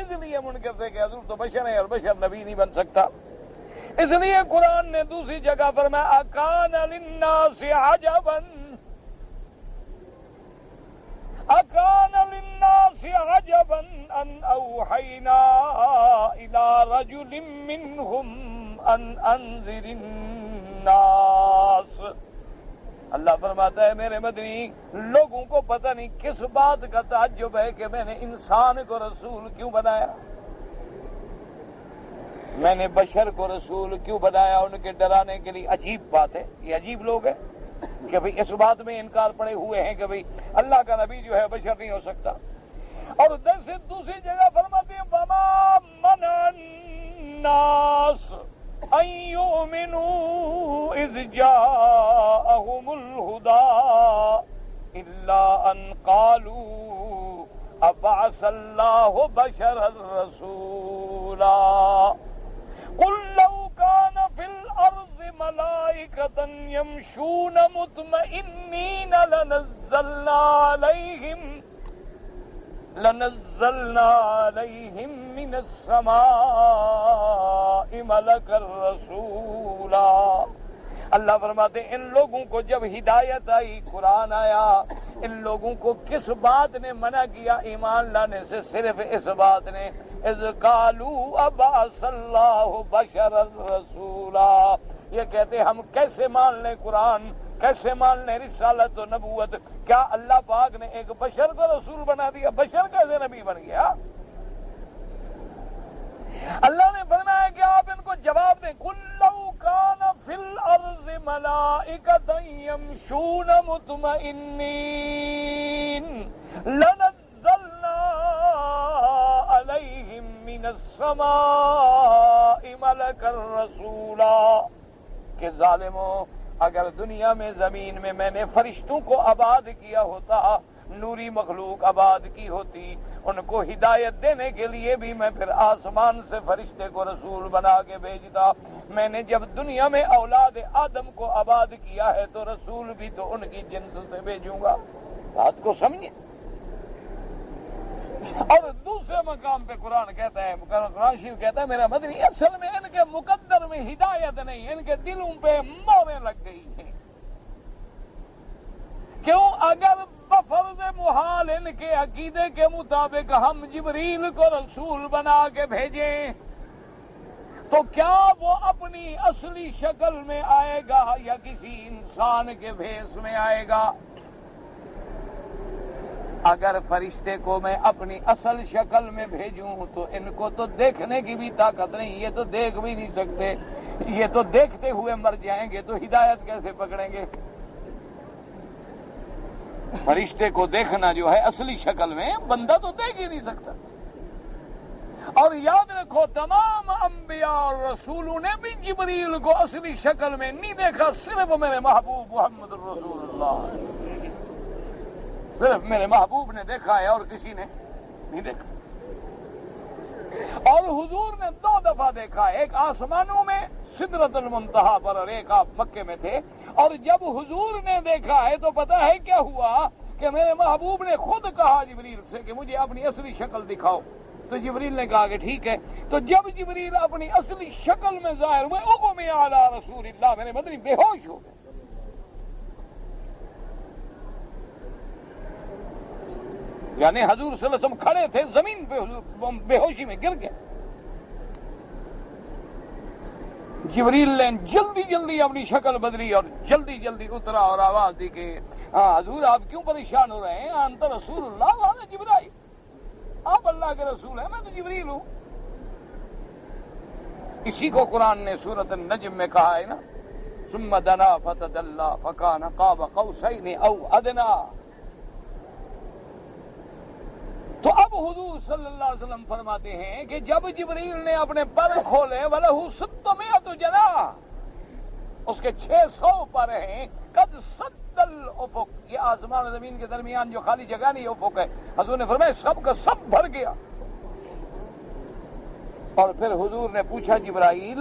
اس لیے منکر تھے کہ حضور تو بشر ہے اور بشر نبی نہیں بن سکتا۔ اس لیے قرآن نے دوسری جگہ فرمایا اکان للناس عجبا، اکان للناس عجبا ان اوحینا الى رجل منهم ان انذر الناس۔ اللہ فرماتا ہے میرے مدنی لوگوں کو پتہ نہیں کس بات کا تعجب ہے کہ میں نے انسان کو رسول کیوں بنایا، میں نے بشر کو رسول کیوں بنایا، ان کے ڈرانے کے لیے۔ عجیب بات ہے، یہ عجیب لوگ ہیں کہ بھئی اس بات میں انکار پڑے ہوئے ہیں کہ بھئی اللہ کا نبی جو ہے بشر نہیں ہو سکتا۔ اور جیسے دوسری جگہ فرماتے ہیں وما منع الناس ان یؤمنوا اذ جاءهم الہدی الا ان قالوا ابعث اللہ بشرا رسولا قل لو كان في الأرض ملائكة يمشون مطمئنين لنزلنا عليهم من السماء ملكا رسولا۔ اللہ فرماتے ہیں ان لوگوں کو جب ہدایت آئی، قرآن آیا، ان لوگوں کو کس بات نے منع کیا ایمان لانے سے؟ صرف اس بات نے، اذ قالوا ابعث اللہ بشرا رسولا، یہ کہتے ہم کیسے مان لیں قرآن، کیسے مان لیں رسالت و نبوت، کیا اللہ پاک نے ایک بشر کو رسول بنا دیا؟ بشر کیسے نبی بن گیا؟ اللہ نے فرمایا کہ آپ ان کو جواب دیں، قل لو کان فی الارض ملائکۃ یمشون مطمئنین لنزلنا علیہم من السماء ملکا رسولا، کہ ظالموں اگر دنیا میں زمین میں میں نے فرشتوں کو آباد کیا ہوتا، نوری مخلوق آباد کی ہوتی، ان کو ہدایت دینے کے لیے بھی میں پھر آسمان سے فرشتے کو رسول بنا کے بھیجتا۔ میں نے جب دنیا میں اولاد آدم کو آباد کیا ہے تو رسول بھی تو ان کی جنس سے بھیجوں گا۔ بات کو سمجھیں۔ اور دوسرے مقام پہ قرآن کہتا ہے، قرآن شریف کہتا ہے میرا مدنی اصل میں ان کے مقدر میں ہدایت نہیں، ان کے دلوں پہ موریں لگ گئی ہیں۔ کیوں؟ اگر بفرض محال ان کے عقیدے کے مطابق ہم جبریل کو رسول بنا کے بھیجیں تو کیا وہ اپنی اصلی شکل میں آئے گا یا کسی انسان کے بھیس میں آئے گا؟ اگر فرشتے کو میں اپنی اصل شکل میں بھیجوں تو ان کو تو دیکھنے کی بھی طاقت نہیں، یہ تو دیکھ بھی نہیں سکتے، یہ تو دیکھتے ہوئے مر جائیں گے، تو ہدایت کیسے پکڑیں گے؟ فرشتے کو دیکھنا جو ہے اصلی شکل میں بندہ تو دیکھ ہی نہیں سکتا۔ اور یاد رکھو تمام انبیاء اور رسولوں نے بھی جبریل کو اصلی شکل میں نہیں دیکھا، صرف میرے محبوب محمد رسول اللہ، صرف میرے محبوب نے دیکھا ہے اور کسی نے نہیں دیکھا۔ اور حضور نے 2 دفعہ دیکھا، ایک آسمانوں میں سدرۃ المنتہا پر اور ایک آپ مکے میں تھے۔ اور جب حضور نے دیکھا ہے تو پتہ ہے کیا ہوا کہ میرے محبوب نے خود کہا جبریل سے کہ مجھے اپنی اصلی شکل دکھاؤ، تو جبریل نے کہا کہ ٹھیک ہے۔ تو جب جبریل اپنی اصلی شکل میں ظاہر ہوئے، اغمی علی رسول اللہ، میرے مدنی بے ہوش ہو گئے۔ یعنی حضور صلی اللہ علیہ وسلم کھڑے تھے زمین پہ، حضور بے ہوشی میں گر گئے۔ جبریل نے جلدی جلدی اپنی شکل بدلی اور جلدی جلدی اترا اور آواز دی کہ حضور آپ کیوں پریشان ہو رہے ہیں؟ انت رسول اللہ وانا جبرائیل، آپ اللہ کے رسول ہیں، میں تو جبریل ہوں۔ اسی کو قرآن نے سورۃ النجم میں کہا ہے نا، ثم دنا فتدلی فکان قاب قوسین او ادنا۔ تو اب حضور صلی اللہ علیہ وسلم فرماتے ہیں کہ جب جبریل نے اپنے پر کھولے وَلَهُ 600 جناح، اس کے 600 پر ہیں، قد سد الافق، یہ آسمان و زمین کے درمیان جو خالی جگہ نہیں افق ہے، حضور نے فرمایا سب کا سب بھر گیا۔ اور پھر حضور نے پوچھا جبرائیل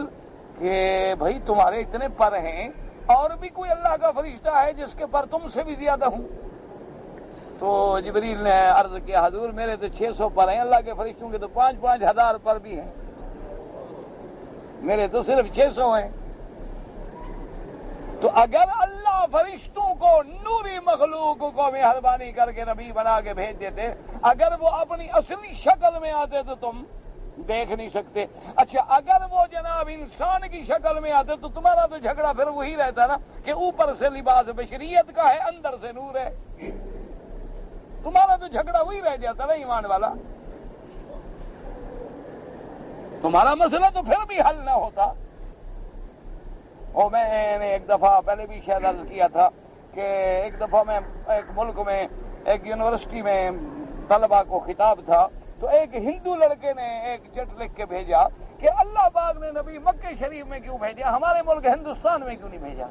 کہ بھائی تمہارے اتنے پر ہیں، اور بھی کوئی اللہ کا فرشتہ ہے جس کے پر تم سے بھی زیادہ ہوں؟ تو جبریل نے عرض کیا حضور میرے تو 600 پر ہیں، اللہ کے فرشتوں کے تو 5-5 ہزار پر بھی ہیں، میرے تو صرف 600 ہیں۔ تو اگر اللہ فرشتوں کو نوری مخلوق کو مہربانی کر کے نبی بنا کے بھیج دیتے، اگر وہ اپنی اصلی شکل میں آتے تو تم دیکھ نہیں سکتے۔ اچھا اگر وہ جناب انسان کی شکل میں آتے تو تمہارا تو جھگڑا پھر وہی رہتا نا کہ اوپر سے لباس بشریت کا ہے، اندر سے نور ہے، تمہارا تو جھگڑا وہی رہ جاتا نا ایمان والا، تمہارا مسئلہ تو پھر بھی حل نہ ہوتا۔ اور میں نے ایک دفعہ پہلے بھی شاید عرض کیا تھا کہ ایک دفعہ میں ایک ملک میں ایک یونیورسٹی میں طلبہ کو خطاب تھا، تو ایک ہندو لڑکے نے ایک چٹ لکھ کے بھیجا کہ اللہ پاک نے نبی مکہ شریف میں کیوں بھیجا، ہمارے ملک ہندوستان میں کیوں نہیں بھیجا؟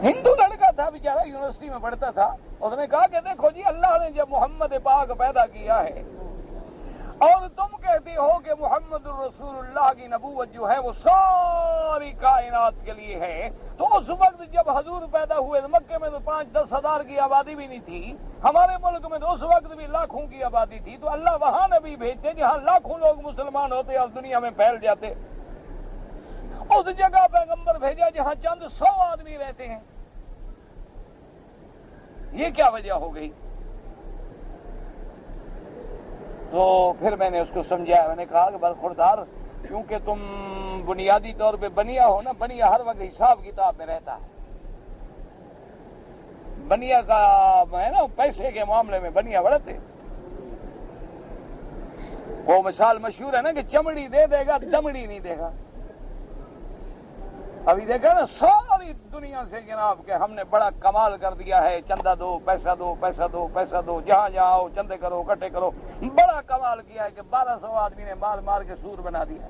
ہندو لڑکا تھا بیچارہ، یونیورسٹی میں پڑھتا تھا، اس نے کہا کہ دیکھو جی اللہ نے جب محمد پاک پیدا کیا ہے اور تم کہتے ہو کہ محمد الرسول اللہ کی نبوت جو ہے وہ ساری کائنات کے لیے ہے، تو اس وقت جب حضور پیدا ہوئے تو مکے میں تو 5-10 ہزار کی آبادی بھی نہیں تھی، ہمارے ملک میں تو اس وقت بھی لاکھوں کی آبادی تھی، تو اللہ وہاں نبی بھیجتے جہاں لاکھوں لوگ مسلمان ہوتے اور دنیا میں پھیل جاتے، اس جگہ پیغمبر بھیجا جہاں چند 100 آدمی رہتے ہیں۔ یہ کیا وجہ ہو گئی؟ تو پھر میں نے اس کو سمجھایا، میں نے کہا کہ برخوردار کیونکہ تم بنیادی طور پہ بنیا ہو نا، بنیا ہر وقت حساب کتاب میں رہتا ہے، بنیا کا ہے نا پیسے کے معاملے میں بنیا بڑھتے، وہ مثال مشہور ہے نا کہ چمڑی دے دے گا دمڑی نہیں دے گا۔ ابھی دیکھا نا ساری دنیا سے جناب کہ ہم نے بڑا کمال کر دیا ہے، چندہ دو پیسہ دو پیسہ دو پیسہ دو، جہاں جہاں آؤ چندے کرو اکٹھے کرو، بڑا کمال کیا ہے کہ 1200 آدمی نے مار مار کے سور بنا دیا،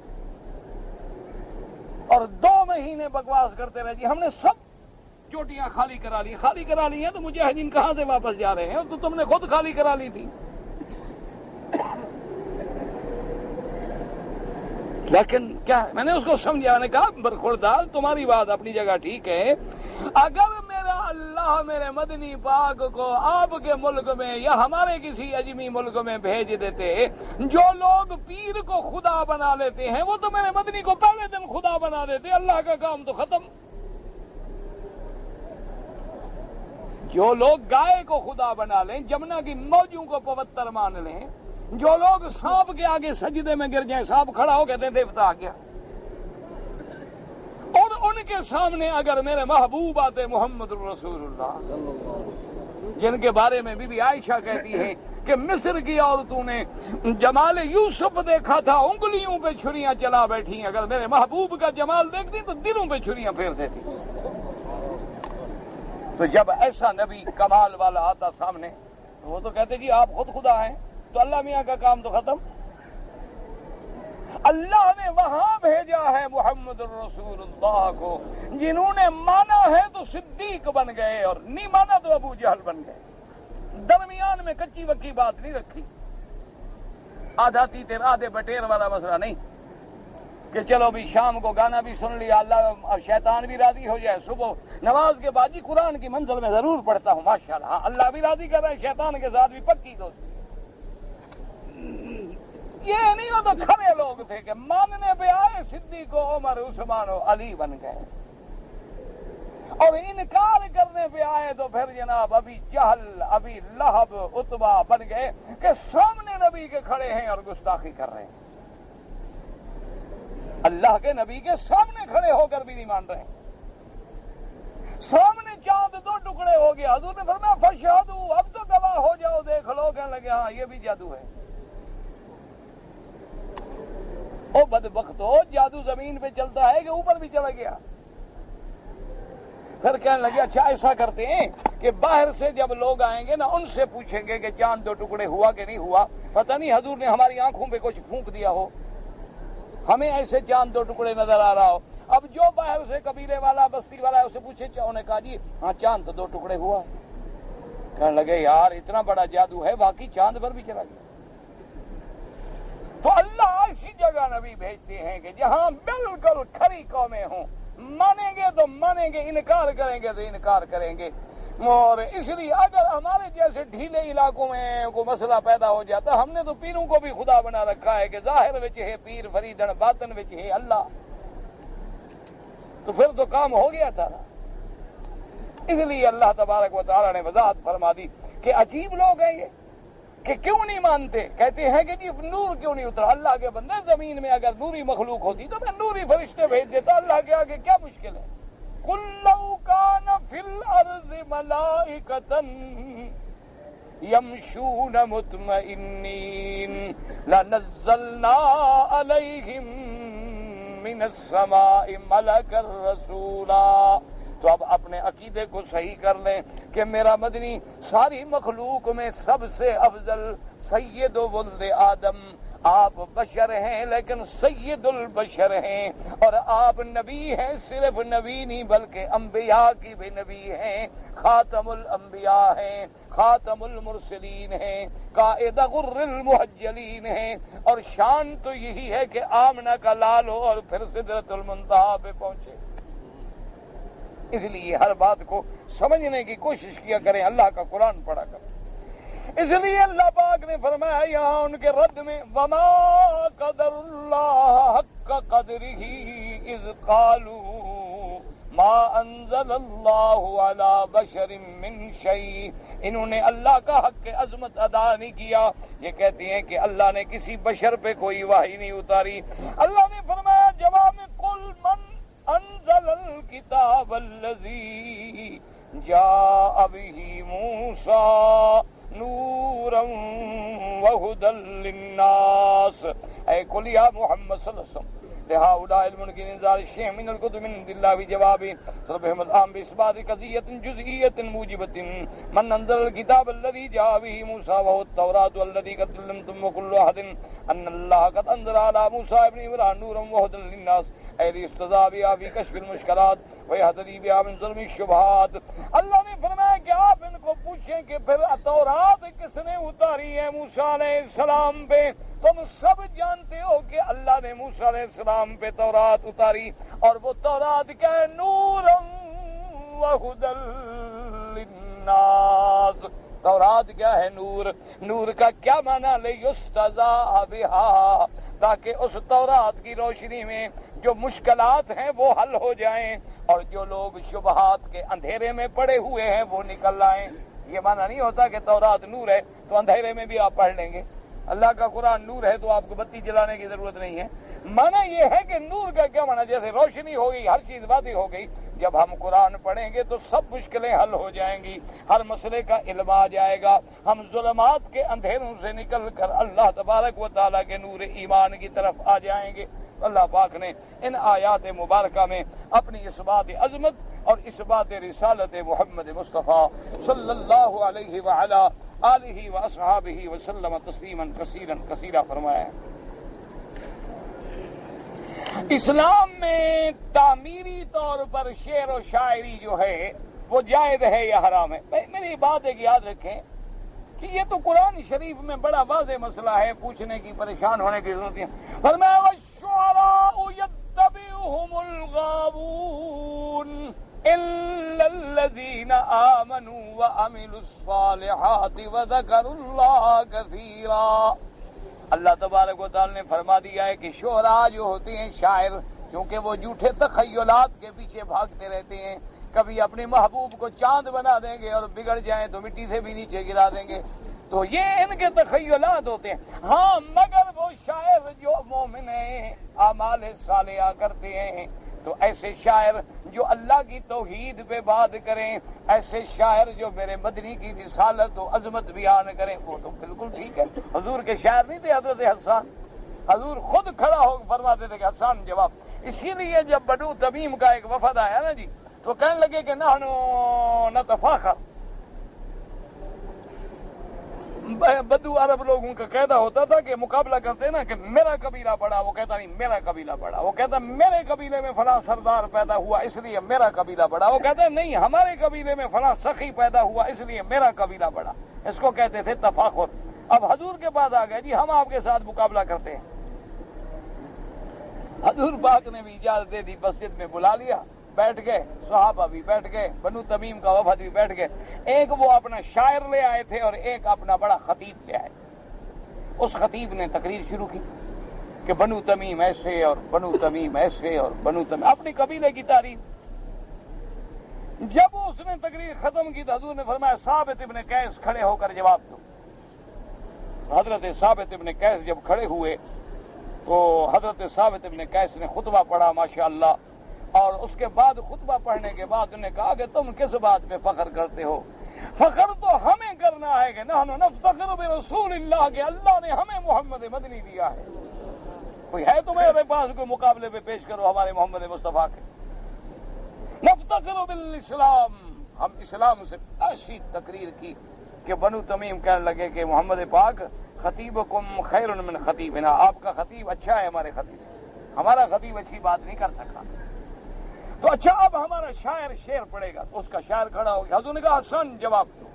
اور 2 مہینے بکواس کرتے رہے جی ہم نے سب چوٹیاں خالی کرا لی ہیں، تو مجاہدین کہاں سے واپس جا رہے ہیں؟ تو تم نے خود خالی کرا لی تھی۔ لیکن کیا میں نے اس کو سمجھا، میں نے کہا برخوردار تمہاری بات اپنی جگہ ٹھیک ہے، اگر میرا اللہ میرے مدنی پاک کو آپ کے ملک میں یا ہمارے کسی اجمی ملک میں بھیج دیتے، جو لوگ پیر کو خدا بنا لیتے ہیں وہ تو میرے مدنی کو پہلے دن خدا بنا دیتے، اللہ کا کام تو ختم۔ جو لوگ گائے کو خدا بنا لیں، جمنا کی موجوں کو پوتر مان لیں، جو لوگ سانپ کے آگے سجدے میں گر جائیں، سانپ کھڑا ہو کہتے ہیں دیوتا آ گیا، اور ان کے سامنے اگر میرے محبوب آتے محمد رسول اللہ، جن کے بارے میں بی بی عائشہ کہتی ہے کہ مصر کی عورتوں نے جمال یوسف دیکھا تھا، انگلیوں پہ چھریاں چلا بیٹھی، اگر میرے محبوب کا جمال دیکھتی تو دلوں پہ چھریاں پھیر دیتی۔ تو جب ایسا نبی کمال والا آتا سامنے تو وہ تو کہتے جی آپ خود خدا ہیں، تو اللہ میاں کا کام تو ختم۔ اللہ نے وہاں بھیجا ہے محمد الرسول اللہ کو، جنہوں نے مانا ہے تو صدیق بن گئے اور نہیں مانا تو ابو جہل بن گئے، درمیان میں کچی وکی بات نہیں رکھی، آدھا تیتر آدھے بٹیر والا مسئلہ نہیں کہ چلو بھی شام کو گانا بھی سن لیا، اللہ اب شیطان بھی راضی ہو جائے، صبح نماز کے بعد جی قرآن کی منزل میں ضرور پڑھتا ہوں ماشاءاللہ، ہاں اللہ بھی راضی کر رہا ہے، شیطان کے ساتھ بھی پکی دوستی۔ یہ نہیں ہو تو کھڑے لوگ تھے کہ ماننے پہ آئے صدیق و عمر عثمان و علی بن گئے، اور انکار کرنے پہ آئے تو پھر جناب ابھی جہل ابھی لہب عتبہ بن گئے کہ سامنے نبی نبی کے کھڑے ہیں اور گستاخی کر رہے ہیں، اللہ کے نبی کے سامنے کھڑے ہو کر بھی نہیں مان رہے ہیں۔ سامنے چاند 2 ٹکڑے ہو گیا، حضور نے فرمایا فشہدوا، اب تو گواہ ہو جاؤ، دیکھ لو، کہنے لگے ہاں یہ بھی جادو ہے۔ او بدبختو، جادو زمین پہ چلتا ہے کہ اوپر بھی چلا گیا؟ پھر کہنے لگے اچھا ایسا کرتے ہیں کہ باہر سے جب لوگ آئیں گے نا، ان سے پوچھیں گے کہ چاند 2 ٹکڑے ہوا کہ نہیں ہوا، پتہ نہیں حضور نے ہماری آنکھوں پہ کچھ پھونک دیا ہو، ہمیں ایسے چاند 2 ٹکڑے نظر آ رہا ہو۔ اب جو باہر سے قبیلے والا بستی والا ہے اسے پوچھے، انہوں نے کہا جی ہاں چاند تو 2 ٹکڑے ہوا۔ کہنے لگے یار اتنا بڑا جادو ہے، باقی چاند پر بھی چلا گیا۔ تو اللہ ایسی جگہ نبی بھیجتے ہیں کہ جہاں بالکل کھری قومیں ہوں، مانیں گے تو مانیں گے، انکار کریں گے تو انکار کریں گے۔ اور اس لیے اگر ہمارے جیسے ڈھیلے علاقوں میں کوئی مسئلہ پیدا ہو جاتا، ہم نے تو پیروں کو بھی خدا بنا رکھا ہے کہ ظاہر وچ ہے پیر فریدن، باطن وچ ہے اللہ، تو پھر تو کام ہو گیا تھا۔ اس لیے اللہ تبارک و تعالی نے وضاحت فرما دی کہ عجیب لوگ ہیں یہ کہ کیوں نہیں مانتے۔ کہتے ہیں کہ جی نور کیوں نہیں اترا؟ اللہ کے بندے زمین میں اگر نوری مخلوق ہوتی تو میں نوری فرشتے بھیج دیتا، اللہ کے آگے کیا مشکل ہے؟ قُل لَّوْ كَانَ فِي الْأَرْضِ مَلَائِكَةٌ يَمْشُونَ مُطْمَئِنِّينَ لَنَزَّلْنَا عَلَيْهِم مِّنَ السَّمَاءِ مَلَكًا رَّسُولًا۔ تو اب اپنے عقیدے کو صحیح کر لیں کہ میرا مدنی ساری مخلوق میں سب سے افضل سید ولد آدم، آپ بشر ہیں لیکن سید البشر ہیں، اور آپ نبی ہیں، صرف نبی نہیں بلکہ انبیاء کی بھی نبی ہیں، خاتم الانبیاء ہیں، خاتم المرسلین ہیں، قائد غر المحجلین ہیں، اور شان تو یہی ہے کہ آمنہ کا لال ہو اور پھر سدرۃ المنتہا پہ پہنچے۔ اس لیے ہر بات کو سمجھنے کی کوشش کیا کریں، اللہ کا قرآن پڑھا کریں۔ اس لیے اللہ پاک نے فرمایا یہاں ان کے رد میں وما قدر اللہ حق قدرہ اذ قالوا ما انزل اللہ علی بشر من شیء، انہوں نے اللہ کا حق عظمت ادا نہیں کیا، یہ کہتی ہیں کہ اللہ نے کسی بشر پہ کوئی وحی نہیں اتاری۔ اللہ نے فرمایا جواب میں قل من انزل الکتاب الذی جاء بہ موسیٰ نورا وہدی للناس، اے قل یا محمد صلی اللہ علیہ وسلم لہؤلاء المنکرین انزال الشیء من الکتب من عند اللہ بجواب صرفهم الآن بإثبات قضیة جزئیة موجبة من انزل الكتاب الذي جاء به موسى وهو التوراة الذي قد علمتم وكل أحد أن الله قد انزل على موسى ابن عمران نورا وهدى للناس اے استضاء بها في كشف المشكلات ويهتدي بها من ظلم الشبهات۔ اللہ نے فرمایا کہ آپ ان کو پوچھیں کہ پھر تورات کس نے اتاری ہے موسیٰ علیہ السلام پہ؟ تم سب جانتے ہو کہ اللہ نے موسیٰ علیہ السلام پہ تورات اتاری، اور وہ تورات کیا ہے؟ نورا وہدی للناس۔ تورات کیا ہے؟ نور۔ نور کا کیا معنی؟ لیستضاء بها، تاکہ اس تورات کی روشنی میں جو مشکلات ہیں وہ حل ہو جائیں، اور جو لوگ شبہات کے اندھیرے میں پڑے ہوئے ہیں وہ نکل آئیں۔ یہ معنی نہیں ہوتا کہ تورات نور ہے تو اندھیرے میں بھی آپ پڑھ لیں گے، اللہ کا قرآن نور ہے تو آپ کو بتی جلانے کی ضرورت نہیں ہے۔ معنی یہ ہے کہ نور کا کیا معنی؟ جیسے روشنی ہو گئی، ہر چیز واضح ہو گئی، جب ہم قرآن پڑھیں گے تو سب مشکلیں حل ہو جائیں گی، ہر مسئلے کا علم آ جائے گا، ہم ظلمات کے اندھیروں سے نکل کر اللہ تبارک و تعالیٰ کے نور ایمان کی طرف آ جائیں گے۔ اللہ پاک نے ان آیات مبارکہ میں اپنی اس بات عظمت اور اس بات رسالت محمد مصطفیٰ صلی اللہ علیہ وعلی آلہ واصحابہ وسلم تسلیما کثیرا کثیرا فرمایا ہے۔ اسلام میں تعمیری طور پر شعر و شاعری جو ہے وہ جائز ہے یا حرام ہے؟ میری بات ایک یاد رکھیں کہ یہ تو قرآن شریف میں بڑا واضح مسئلہ ہے، پوچھنے کی پریشان ہونے کی ضرورت ہے۔ فرمایا والشعراء یتبعهم الغاوون الا الذین آمنوا وعملوا الصالحات وذکروا اللہ کثیرا۔ اللہ تبارک و تعالی نے فرما دیا ہے کہ شعراء جو ہوتے ہیں شاعر، کیونکہ وہ جھوٹے تخیلات کے پیچھے بھاگتے رہتے ہیں، کبھی اپنے محبوب کو چاند بنا دیں گے اور بگڑ جائیں تو مٹی سے بھی نیچے گرا دیں گے، تو یہ ان کے تخیلات ہوتے ہیں. ہاں مگر وہ شاعر جو مومن ہیں، اعمال صالحہ کرتے ہیں، تو ایسے شاعر جو اللہ کی توحید پہ بات کریں، ایسے شاعر جو میرے مدنی کی رسالت و عظمت بیان کریں، وہ تو بالکل ٹھیک ہے. حضور کے شاعر نہیں تھے حضرت حسان؟ حضور خود کھڑا ہو فرماتے تھے کہ حسان جواب. اسی لیے جب بنو تمیم کا ایک وفد آیا نا جی، تو کہنے لگے کہ نحنو نتفاخر. بدو عرب لوگوں کا قاعدہ ہوتا تھا کہ مقابلہ کرتے نا کہ میرا قبیلہ بڑا، وہ کہتا نہیں میرا قبیلہ بڑا. وہ کہتا میرے قبیلے میں فلاں سردار پیدا ہوا اس لیے میرا قبیلہ بڑا. وہ کہتا نہیں ہمارے قبیلے میں فلاں سخی پیدا ہوا اس لیے میرا قبیلہ بڑا. اس کو کہتے تھے تفاخر. اب حضور کے پاس آ گئے جی ہم آپ کے ساتھ مقابلہ کرتے ہیں. حضور پاک نے بھی اجازت دے دی، مسجد میں بلا لیا، بیٹھ گئے، صحابہ بھی بیٹھ گئے، بنو تمیم کا وفد بھی بیٹھ گئے. ایک وہ اپنا شاعر لے آئے تھے اور ایک اپنا بڑا خطیب لے آئے. اس خطیب نے تقریر شروع کی کہ بنو تمیم ایسے اور بنو تمیم ایسے اور بنو تمیم، اپنی قبیلے کی تعریف. جب اس نے تقریر ختم کی تو حضور نے فرمایا ثابت ابن قیس کھڑے ہو کر جواب دو. حضرت ثابت ابن قیس جب کھڑے ہوئے تو حضرت ثابت ابن قیس نے خطبہ پڑھا ماشاءاللہ. اور اس کے بعد خطبہ پڑھنے کے بعد انہوں نے کہا کہ تم کس بات پہ فخر کرتے ہو؟ فخر تو ہمیں کرنا ہے کہ نحن نفتخر برسول اللہ، کہ اللہ نے ہمیں محمد مدنی دیا ہے. کوئی ہے تمہارے پاس کوئی مقابلے پہ پیش کرو ہمارے محمد مصطفیٰ کے؟ نفتخر بالاسلام، ہم اسلام سے ایسی تقریر کی کہ بنو تمیم کہنے لگے کہ محمد پاک خطیبکم خیر من خطیبنا، آپ کا خطیب اچھا ہے ہمارے خطیب سے، ہمارا خطیب اچھی بات نہیں کر سکا. تو اچھا اب ہمارا شاعر شعر پڑے گا. تو اس کا شاعر کھڑا ہو گیا. حضور نے کہا حسان جواب دو.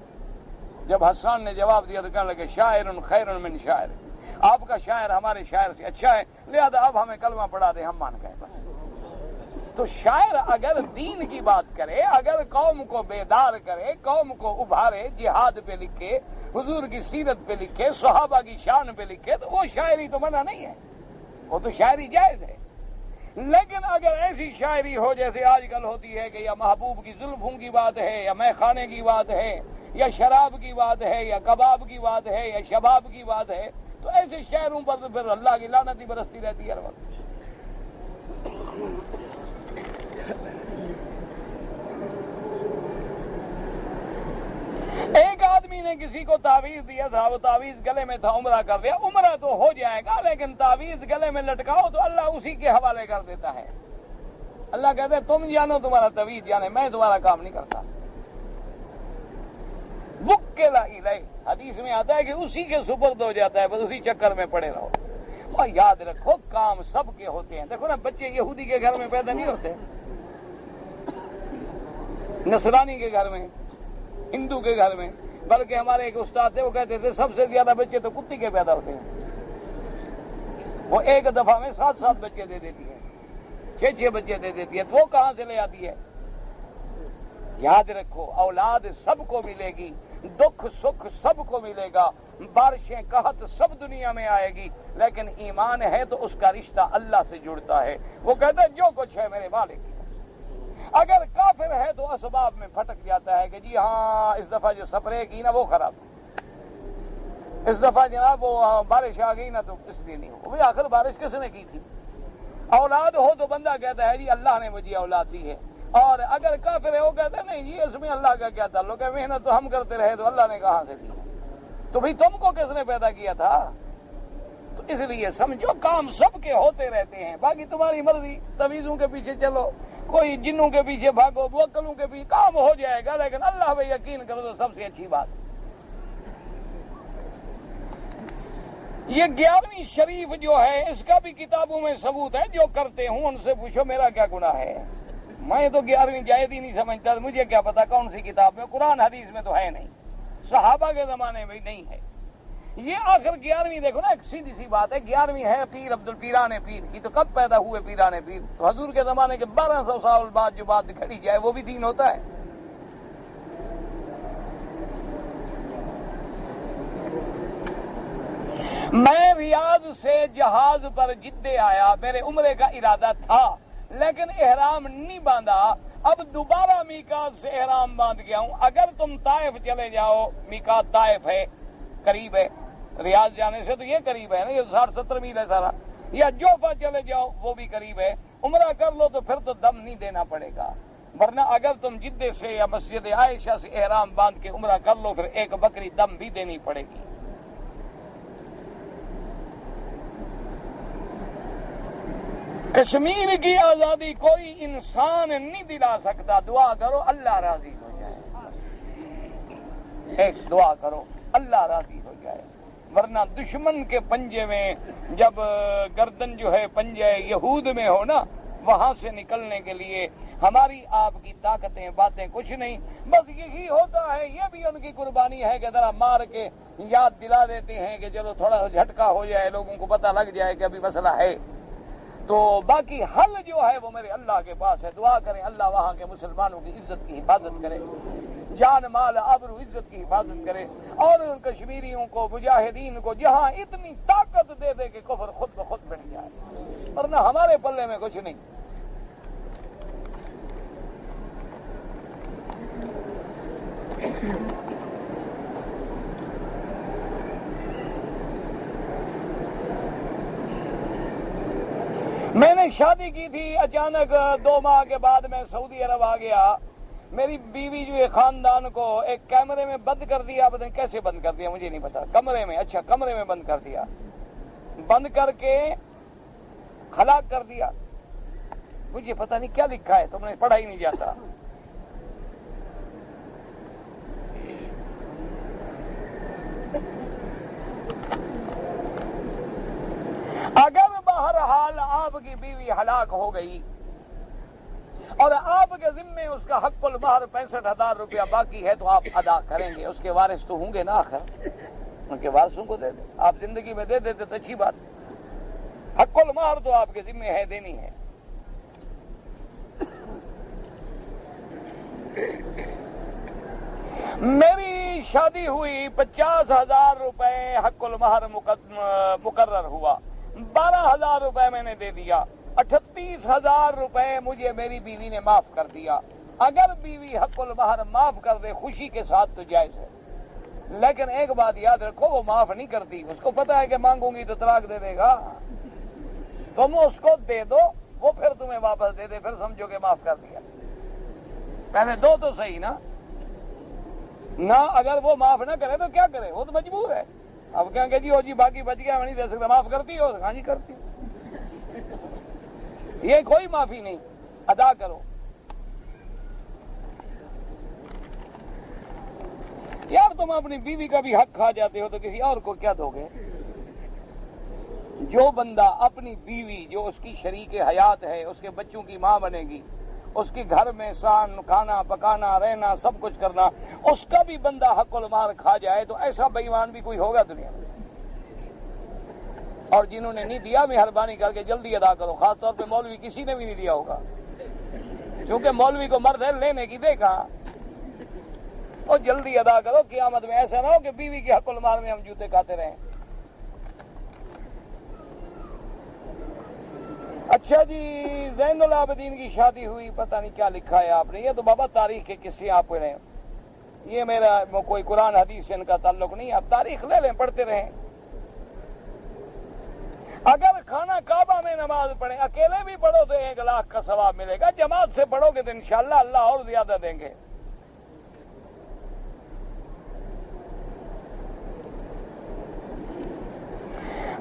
جب حسان نے جواب دیا تو کہنے لگے شاعر خیر من شاعر، آپ کا شاعر ہمارے شاعر سے اچھا ہے، لہذا اب ہمیں کلمہ پڑھا دے، ہم مان گئے بس. تو شاعر اگر دین کی بات کرے، اگر قوم کو بیدار کرے، قوم کو ابھارے، جہاد پہ لکھے، حضور کی سیرت پہ لکھے، صحابہ کی شان پہ لکھے، تو وہ شاعری تو منع نہیں ہے، وہ تو شاعری جائز ہے. لیکن اگر ایسی شاعری ہو جیسے آج کل ہوتی ہے کہ یا محبوب کی زلفوں کی بات ہے، یا مے خانے کی بات ہے، یا شراب کی بات ہے، یا کباب کی بات ہے، یا شباب کی بات ہے، تو ایسے شاعروں پر تو پھر اللہ کی لعنت ہی برستی رہتی ہے ہر وقت. ایک آدمی نے کسی کو تعویذ دیا تھا، وہ تعویذ گلے میں تھا، عمرہ کر دیا. عمرہ تو ہو جائے گا لیکن تعویذ گلے میں لٹکاؤ تو اللہ اسی کے حوالے کر دیتا ہے. اللہ کہتے ہیں تم جانو تمہارا تعویذ جانے، میں تمہارا کام نہیں کرتا. وکل الیہ، حدیث میں آتا ہے کہ اسی کے سپرد ہو جاتا ہے، بس اسی چکر میں پڑے رہو. اور یاد رکھو کام سب کے ہوتے ہیں. دیکھو نا بچے یہودی کے گھر میں پیدا نہیں ہوتے، نصرانی کے گھر میں، ہندو کے گھر میں، بلکہ ہمارے ایک استاد تھے وہ کہتے تھے سب سے زیادہ بچے تو کتی کے پیدا ہوتے ہیں. وہ ایک دفعہ میں 7 بچے دے دیتی ہے، 6 بچے دے دیتی ہے، تو وہ کہاں سے لے آتی ہے؟ یاد رکھو اولاد سب کو ملے گی، دکھ سکھ سب کو ملے گا، بارشیں قحط سب دنیا میں آئے گی، لیکن ایمان ہے تو اس کا رشتہ اللہ سے جڑتا ہے. وہ کہتا ہے جو کچھ ہے میرے مالک کی. اگر کافر ہے تو اسباب میں پھٹک جاتا ہے کہ جی ہاں اس دفعہ جو سپرے کی نا وہ خراب، اس دفعہ جناب وہ بارش آ گئی نا تو اس لیے نہیں ہو. آخر بارش کس نے کی تھی؟ اولاد ہو تو بندہ کہتا ہے جی اللہ نے مجھے اولاد دی ہے، اور اگر کافر ہے وہ کہتا ہے نہیں جی اس میں اللہ کا کیا تعلق ہے، محنت تو ہم کرتے رہے تو اللہ نے کہاں سے دی. تو بھئی تم کو کس نے پیدا کیا تھا؟ تو اس لیے سمجھو کام سب کے ہوتے رہتے ہیں، باقی تمہاری مرضی. تعویذوں کے پیچھے چلو، کوئی جنوں کے پیچھے بھاگو، موکلوں کے پیچھے، کام ہو جائے گا، لیکن اللہ پہ یقین کرو تو سب سے اچھی بات. یہ 11ویں شریف جو ہے اس کا بھی کتابوں میں ثبوت ہے. جو کرتے ہوں ان سے پوچھو میرا کیا گناہ ہے. میں تو 11ویں جائز ہی نہیں سمجھتا، مجھے کیا پتا کون سی کتاب میں، قرآن حدیث میں تو ہے نہیں، صحابہ کے زمانے میں نہیں ہے. یہ آخر 11ویں دیکھو نا، ایک سیدھی سی بات ہے. 11ویں ہے پیر عبد الپیران پیر کی. تو کب پیدا ہوئے پیران پیر؟ تو حضور کے زمانے کے 1200 سال بعد جو بات کھڑی جائے وہ بھی دین ہوتا ہے. میں ریاض سے جہاز پر جدے آیا، میرے عمرے کا ارادہ تھا لیکن احرام نہیں باندھا. اب دوبارہ میقات سے احرام باندھ گیا ہوں. اگر تم طائف چلے جاؤ، میقات طائف ہے، قریب ہے، ریاض جانے سے تو یہ قریب ہے نا، یہ 60-70 میل ہے سارا، یا جوفا چلے جاؤ وہ بھی قریب ہے، عمرہ کر لو تو پھر تو دم نہیں دینا پڑے گا، ورنہ اگر تم جدے سے یا مسجد عائشہ سے احرام باندھ کے عمرہ کر لو پھر ایک بکری دم بھی دینی پڑے گی۔ کشمیر کی آزادی کوئی انسان نہیں دلا سکتا، دعا کرو اللہ راضی ہو جائے، ایک دعا کرو اللہ راضی ہو جائے، ورنہ دشمن کے پنجے میں جب گردن جو ہے پنجے یہود میں ہو نا، وہاں سے نکلنے کے لیے ہماری آپ کی طاقتیں باتیں کچھ نہیں، بس یہی ہوتا ہے، یہ بھی ان کی قربانی ہے کہ ذرا مار کے یاد دلا دیتے ہیں کہ چلو تھوڑا جھٹکا ہو جائے، لوگوں کو پتہ لگ جائے کہ ابھی مسئلہ ہے، تو باقی حل جو ہے وہ میرے اللہ کے پاس ہے۔ دعا کریں اللہ وہاں کے مسلمانوں کی عزت کی حفاظت کرے، جان مال آبرو عزت کی حفاظت کرے، اور ان کشمیریوں کو مجاہدین کو جہاں اتنی طاقت دے دے کہ کفر خود بخود بن جائے، ورنہ ہمارے پلے میں کچھ نہیں۔ میں نے شادی کی تھی، اچانک 2 ماہ کے بعد میں سعودی عرب آ گیا، میری بیوی جو ہے خاندان کو ایک کیمرے میں بند کر دیا، بتائیں کیسے بند کر دیا مجھے نہیں پتا، کمرے میں، اچھا کمرے میں بند کر دیا، بند کر کے ہلاک کر دیا، مجھے پتہ نہیں کیا لکھا ہے، تم نے پڑھا ہی نہیں جاتا۔ اگر بہرحال آپ کی بیوی ہلاک ہو گئی اور آپ کے ذمے اس کا حق المہر 65,000 روپیہ باقی ہے تو آپ ادا کریں گے، اس کے وارث تو ہوں گے نا، آخر ان کے وارثوں کو دے دیں، آپ زندگی میں دے دیتے تو اچھی بات، حق المہر تو آپ کے ذمے ہے، دینی ہے۔ میری شادی ہوئی، 50,000 روپے حق المہر مقرر ہوا، 12,000 روپے میں نے دے دیا، 38,000 روپے مجھے میری بیوی نے معاف کر دیا۔ اگر بیوی حق المہر معاف کر دے خوشی کے ساتھ تو جائز ہے، لیکن ایک بات یاد رکھو، وہ معاف نہیں کرتی، اس کو پتا ہے کہ مانگوں گی تو طلاق دے دے گا، تم اس کو دے دو، وہ پھر تمہیں واپس دے دے، پھر سمجھو کہ معاف کر دیا، پہلے دو تو صحیح نا، نہ اگر وہ معاف نہ کرے تو کیا کرے، وہ تو مجبور ہے، اب کہیں گے جی ہو جی باقی بچ گیا میں نہیں دے سکتا، معاف کرتی ہو؟ ہاں جی کرتی، یہ کوئی معافی نہیں، ادا کرو۔ یار تم اپنی بیوی کا بھی حق کھا جاتے ہو تو کسی اور کو کیا دو گے؟ جو بندہ اپنی بیوی جو اس کی شریک حیات ہے، اس کے بچوں کی ماں بنے گی، اس کے گھر میں کھانا پکانا رہنا سب کچھ کرنا، اس کا بھی بندہ حق المہر کھا جائے تو ایسا بے ایمان بھی کوئی ہوگا دنیا میں؟ اور جنہوں نے نہیں دیا مہربانی کر کے جلدی ادا کرو، خاص طور پہ مولوی کسی نے بھی نہیں دیا ہوگا، کیونکہ مولوی کو مرد ہے لینے کی دیکھا، اور جلدی ادا کرو، قیامت میں ایسا نہ ہو کہ بیوی کے حق المہر میں ہم جوتے کھاتے رہیں۔ اچھا جی، زین العابدین کی شادی ہوئی، پتہ نہیں کیا لکھا ہے آپ نے، یہ تو بابا تاریخ کے قصے آپ پڑھیں، یہ میرا کوئی قرآن حدیث سے ان کا تعلق نہیں، آپ تاریخ لے لیں پڑھتے رہیں۔ اگر خانہ کعبہ میں نماز پڑھیں، اکیلے بھی پڑھو تو 1 لاکھ کا ثواب ملے گا، جماعت سے پڑھو گے تو انشاءاللہ اللہ اور زیادہ دیں گے۔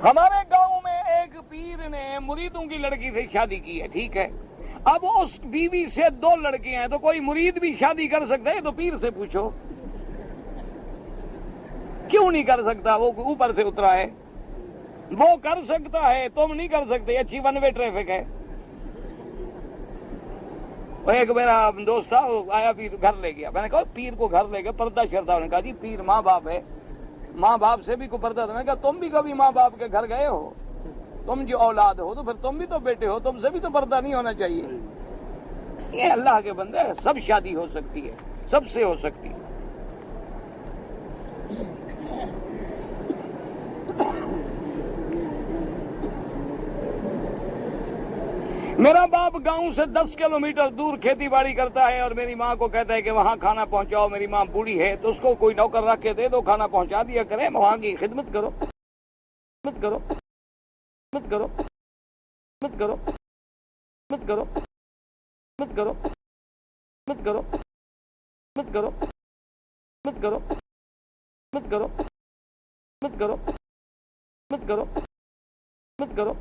ہمارے گاؤں میں ایک پیر نے مریدوں کی لڑکی سے شادی کی ہے، ٹھیک ہے، اب اس بیوی سے 2 لڑکیاں ہیں، تو کوئی مرید بھی شادی کر سکتا ہے؟ تو پیر سے پوچھو کیوں نہیں کر سکتا، وہ اوپر سے اترا ہے، وہ کر سکتا ہے، تم نہیں کر سکتے، اچھی 1 وے ٹریفک ہے۔ ایک میرا دوست تھا، وہ آیا پیر گھر لے گیا، میں نے کہا پیر کو گھر لے گیا، پردہ شرطہ، انہوں نے کہا جی پیر ماں باپ ہے، ماں باپ سے بھی کو پردہ، میں نے کہا تم بھی کبھی ماں باپ کے گھر گئے ہو؟ تم جو اولاد ہو تو پھر تم بھی تو بیٹے ہو، تم سے بھی تو پردہ نہیں ہونا چاہیے۔ یہ اللہ کے بندے، سب شادی ہو سکتی ہے، سب سے ہو سکتی ہے۔ میرا باپ گاؤں سے 10 کلومیٹر دور کھیتی باڑی کرتا ہے اور میری ماں کو کہتا ہے کہ وہاں کھانا پہنچاؤ. میری ماں بوڑھی ہے تو اس کو کوئی نوکر رکھ کے دے دو, کھانا پہنچا دیا کرے, وہاں کی خدمت کرو, خدمت کرو, خدمت کرو, خدمت کرو, خدمت کرو, خدمت کرو, خدمت کرو, خدمت کرو, خدمت کرو, خدمت کرو, خدمت کرو, خدمت کرو, خدمت کرو,